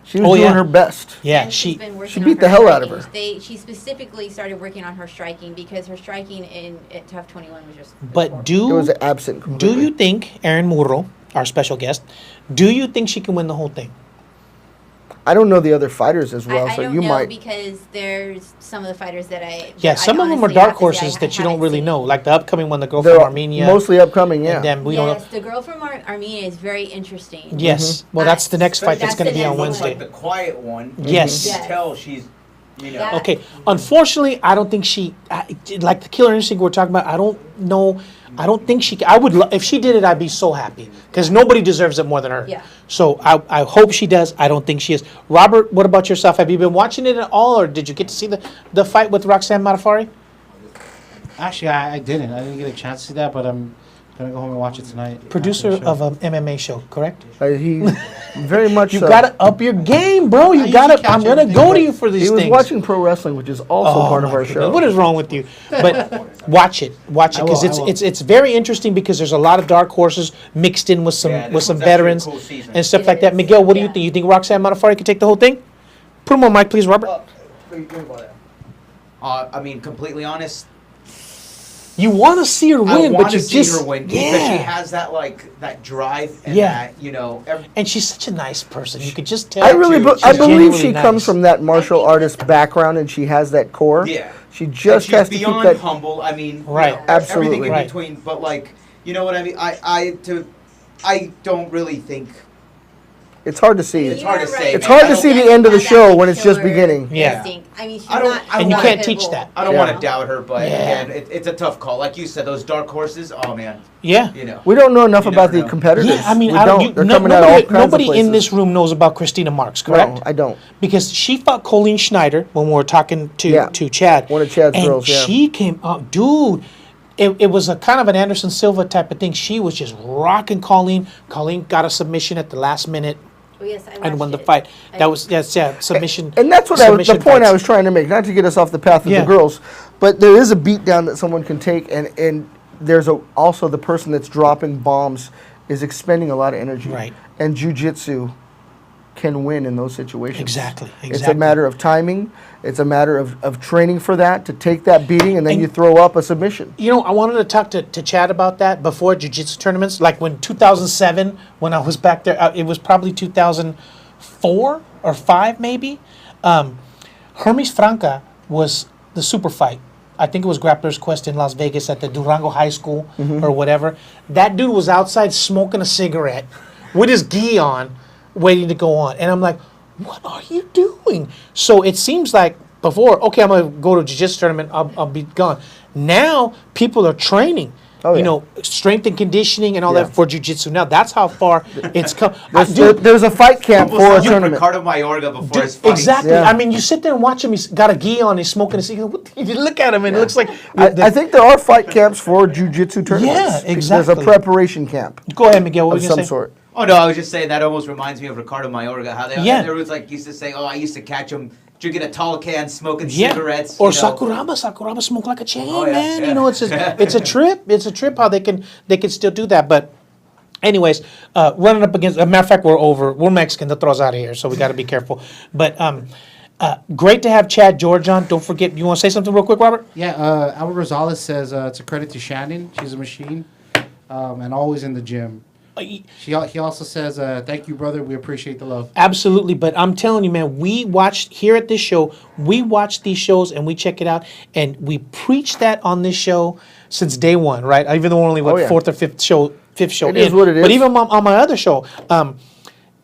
She was Oh, doing yeah. her best. Yeah, And she's she. been working she on beat her the hell out of striking. She specifically started working on her striking because her striking at Tough 21 was just. But It was absent do completely. you think Erin Murro, our special guest, do you think she can win the whole thing? I don't know the other fighters as well, I so don't you know might. because there's some of the fighters that Yeah, that some I of them are honestly dark have to say horses I that you don't haven't really seen. know, like the upcoming one, the girl They're from Armenia. mostly upcoming, yeah. And then we don't Yes, know. the girl from Armenia is very interesting. Yes. Well, that's the next fight that's That's going to the be on next one. Wednesday. Like the quiet one. Yes. You Yes. can tell she's, That- Okay. Unfortunately, I don't think like the killer instinct we're talking about. I don't know. I don't think she. I would if she did it. I'd be so happy because nobody deserves it more than her. Yeah. So I hope she does. I don't think she is. Robert, what about yourself? Have you been watching it at all, or did you get to see the fight with Roxanne Modafferi? Actually, I didn't. I didn't get a chance to see that, but I'm gonna go home and watch it tonight. Producer after the show. of an MMA show, correct? He very much You so. gotta up your game, bro. I You usually gotta. catch I'm gonna everything, go to but you for these He was things. watching pro wrestling, which is also Oh, part of my our goodness. show. What is wrong with you? But watch it I will, because I will. it's very interesting because there's a lot of dark horses mixed in with some Yeah, this with some one's actually a veterans cool season. and stuff It like that. is, Miguel, what do you yeah. think? You think Roxanne Modafferi can take the whole thing? Put him on mic, please, Robert. I mean, completely honest. You want to see her I win, want but you to see just her win because she has that that drive and Yeah. that and she's such a nice person. You could just tell. I really, She's I believe genuinely she nice. comes from that martial think artist that- background, and she has that core. Yeah. She just she's has to keep beyond that. humble. I mean, Right. Absolutely. everything in Right. between. But you know what I mean. I don't really think. It's hard to see. It's hard to say, It's man. hard I to don't- see the end of the show when it's just beginning. Yeah. I mean, she's I don't- not. I And you don't can't want teach that. I don't Yeah. want to doubt her, but Yeah. again, it's a tough call. Like you said, those dark horses. Oh man, Yeah. you know. We don't know enough You about never the know. competitors. Yeah, I mean, we I don't. don't. They're no, coming out all nobody kinds of nobody in places. this room knows about Christina Marks, correct? No, I don't. Because she fought Colleen Schneider when we were talking to Yeah. Chad. One of Chad's and girls, yeah. she came up, dude. It was a kind of an Anderson Silva type of thing. She was just rocking Colleen. Colleen got a submission at the last minute Oh, yes, I and won the watched it. fight. I- That was submission. And that's what the submission point I fights. was trying to make, not to get us off the path of Yeah. the girls, but there is a beat down that someone can take, and there's also the person that's dropping bombs is expending a lot of energy. Right. And jiu-jitsu can win in those situations. Exactly. It's a matter of timing. It's a matter of training for that, to take that beating, and then And- you throw up a submission. You know, I wanted to talk to Chad about that before jiu-jitsu tournaments. Like when 2007, when I was back there, it was probably 2004 or 5 maybe. Hermes Franca was the super fight. I think it was Grappler's Quest in Las Vegas at the Durango High School or whatever. That dude was outside smoking a cigarette with his gi on, waiting to go on. And I'm like, what are you doing? So it seems like before, okay, I'm going to go to a jiu-jitsu tournament, I'll be gone. Now people are training. Oh, you yeah. know, strength and conditioning and all Yeah. that for jiu-jitsu. Now that's how far it's come. There's a fight camp Almost for a sounds like tournament. Ricardo Mayorga before his fight. Exactly. Yeah. I mean, you sit there and watch him. He's got a gi on. He's smoking a cigarette. You look at him, and it looks like. I think there are fight camps for jiu-jitsu tournaments. Yeah, There's a exactly. preparation camp Go ahead, Miguel. What of were you some gonna say? sort. Oh no, I was just saying that almost reminds me of Ricardo Mayorga. How they Yeah. like used to say, "Oh, I used to catch him drinking a tall can, smoking Yeah. cigarettes." Or you know. Sakuraba smoke like a chain, Oh, yeah, man. yeah. You know, it's a trip. It's a trip how they can still do that. But, anyways, running up against. As a matter of fact, we're Mexican. They'll throw us out of here, so we got to be careful. But great to have Chad George on. Don't forget. You want to say something real quick, Robert? Yeah, Albert Rosales says it's a credit to Shannon. She's a machine, and always in the gym. He also says, thank you, brother. We appreciate the love. Absolutely, but I'm telling you, man, we watched here at this show, we watch these shows and we check it out, and we preach that on this show since day one, right? Even though we're only Oh, yeah. fourth or fifth show It is what it But is. even on my other show,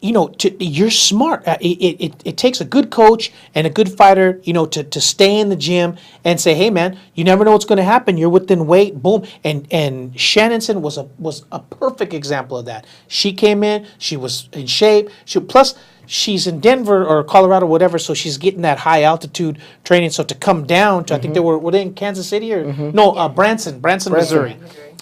you know, you're smart. It takes a good coach and a good fighter, you know, to stay in the gym and say, hey, man, you never know what's going to happen. You're within weight, boom. And Shannonson was a perfect example of that. She came in, she was in shape. Plus, she's in Denver or Colorado, whatever, so she's getting that high altitude training. So to come down to, I think were they in Kansas City or no, Branson, Missouri.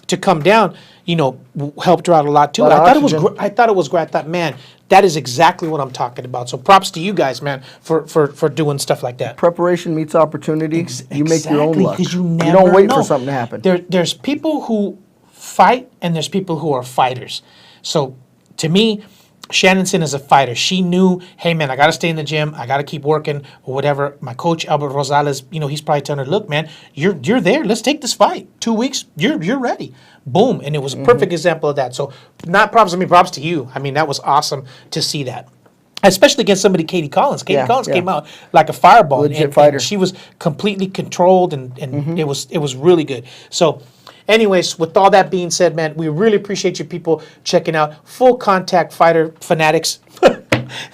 To come down, you know, helped her out a lot too. Lot of I thought it was oxygen. I thought it was great. I thought, man, that is exactly what I'm talking about. So props to you guys, man, for doing stuff like that. Preparation meets opportunity. You make your own Exactly, luck. 'cause you don't never wait know. for something to happen. There's people who fight and there's people who are fighters. So to me, Shannonson is a fighter. She knew, hey man, I got to stay in the gym. I got to keep working or whatever. My coach Albert Rosales, you know, he's probably telling her, look, man, you're there. Let's take this fight. 2 weeks, you're ready. Boom, and it was a perfect example of that. So not props to me, props to you. I mean, that was awesome to see that. Especially against somebody, Katie Collins. Katie Yeah, Collins yeah. came out like a fireball. Legit and fighter. she was completely controlled, and it was really good. So, anyways, with all that being said, man, we really appreciate you people checking out Full Contact Fighter Fanatics.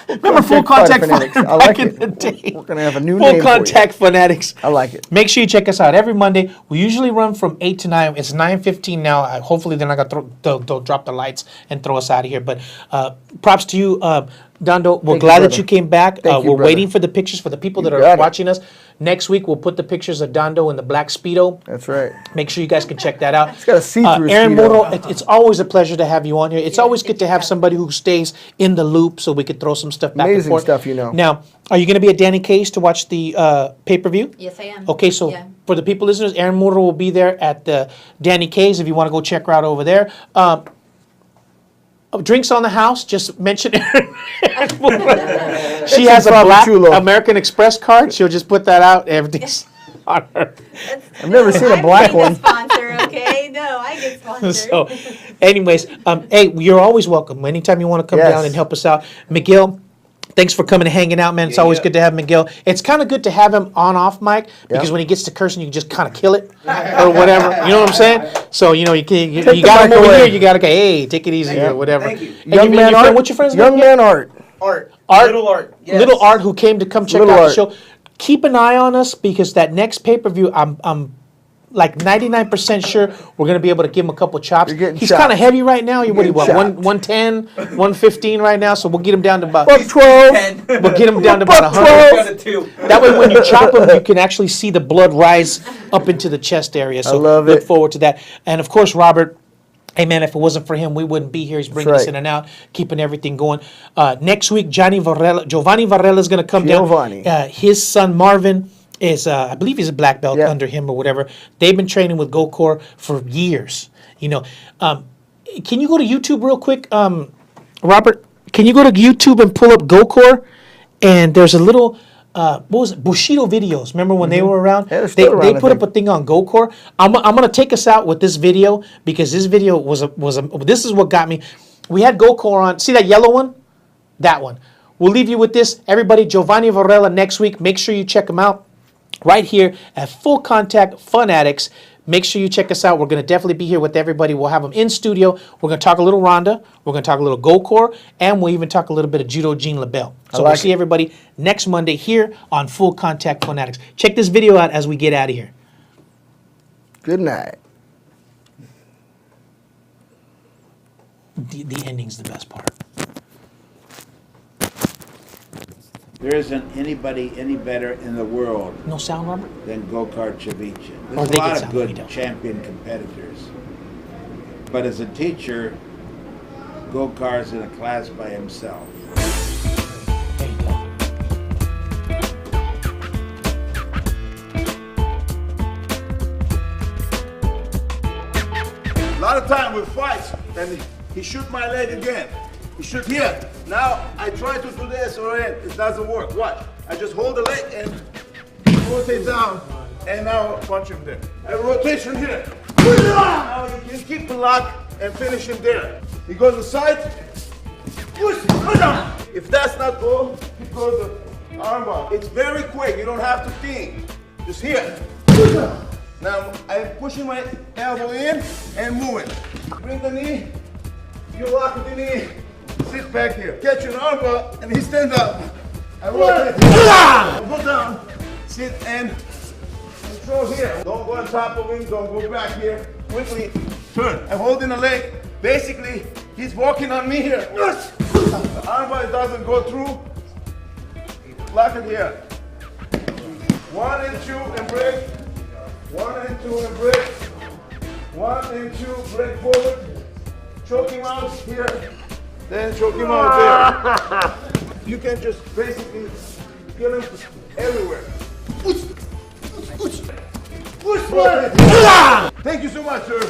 Remember Full Contact Fighter Fanatics. I back like in it. the day? We're gonna have a new Full name for you. Contact Fanatics. I like it. Make sure you check us out every Monday. We usually run from 8 to 9. It's 9:15 now. Hopefully they're not going to they'll drop the lights and throw us out of here. But props to you, Dondo. We're Thank you, glad that brother. you came back. Thank you, We're brother. waiting for the pictures for the people that You are got it. watching us. Next week, we'll put the pictures of Dondo in the black Speedo. That's right. Make sure you guys can check that out. It's got a see-through Aaron Speedo. Moro, it's always a pleasure to have you on here. It's always good to have somebody who stays in the loop so we could throw some stuff back and Amazing forth. stuff, you know. Now, are you going to be at Danny K's to watch the pay-per-view? Yes, I am. Okay, so Yeah. for the people listeners, Aaron Muro will be there at the Danny K's if you want to go check her out over there. Drinks on the house, just mention Aaron. She has a Fabi black Chulo. American Express card. She'll just put that out. Everything's on her. I've never seen a I'm black being one. the sponsor, okay? No, I get sponsored. So, anyways, hey, you're always welcome. Anytime you want to come Yes. down and help us out. Miguel, thanks for coming and hanging out, man. It's always good to have Miguel. It's kind of good to have him on-off mic because Yeah. when he gets to cursing, you can just kind of kill it or whatever. You know what I'm saying? So, you know, you Take got the him mic over away. here. You got to go, hey, take it easy Yeah. or whatever. Thank you. And Young your man friend- Art. What's your friend's Young name? man Art. Art. Art. Little Art. Yes. Little Art who came to come check Little out Art. the show. Keep an eye on us because that next pay-per-view, I'm like 99% sure we're going to be able to give him a couple chops. You're getting He's chopped. kind of heavy right now. What, getting 110, 115 right now, so we'll get him down to about... Buck 12. 10. We'll get him down to about Buck 100. 12. Down to 2. That way, when you chop him, you can actually see the blood rise up into the chest area. So love look it. forward to that. And of course, Robert. Hey man, if it wasn't for him, we wouldn't be here. He's bringing us right. in and out, keeping everything going. Next week, Giovanni Varela is going to come Giovanni. down. His son Marvin is I believe he's a black belt Yeah. under him or whatever. They've been training with Gokor for years. You know, can you go to YouTube real quick, Robert? Can you go to YouTube and pull up Gokor? And there's a little what was it? Bushido videos. Remember when they were around? Yeah, they're still around, they I put up think. a thing on Gokor. I'm gonna take us out with this video because this video was a this is what got me. We had Gokor on. See that yellow one? That one. We'll leave you with this. Everybody, Giovanni Varela next week. Make sure you check him out right here at Full Contact Fun-Addicts. Make sure you check us out. We're going to definitely be here with everybody. We'll have them in studio. We're going to talk a little Ronda. We're going to talk a little Gokor. And we'll even talk a little bit of Judo Jean LaBelle. So we'll like see it. everybody next Monday here on Full Contact Fun-Addicts. Check this video out as we get out of here. Good night. The ending's the best part. There isn't anybody any better in the world No sound, Robert? than Gokar Chavichin. Or There's they a get lot sound, of we good don't. champion competitors. But as a teacher, Gokar's in a class by himself. There you go. A lot of time we fight, and he shoot my leg again. He shoot here. Now I try to do this or it doesn't work. Watch. I just hold the leg and rotate down, and now punch him there. A rotation here. Now you can keep the lock and finish him there. He goes aside. If that's not goal, he goes the armbar. It's very quick. You don't have to think. Just here. Now I'm pushing my elbow in and moving. Bring the knee. You lock the knee. Sit back here. Catch an armbar and he stands up. I rotate. Go down. Sit and control here. Don't go on top of him. Don't go back here. Quickly turn. I'm holding the leg. Basically, he's walking on me here. The armbar doesn't go through. Lock it here. 1 and 2 and break. 1 and 2 and break. 1 and 2 break forward. Choke him out here. Then choke him out there. You can just basically kill him everywhere. Thank you so much, sir.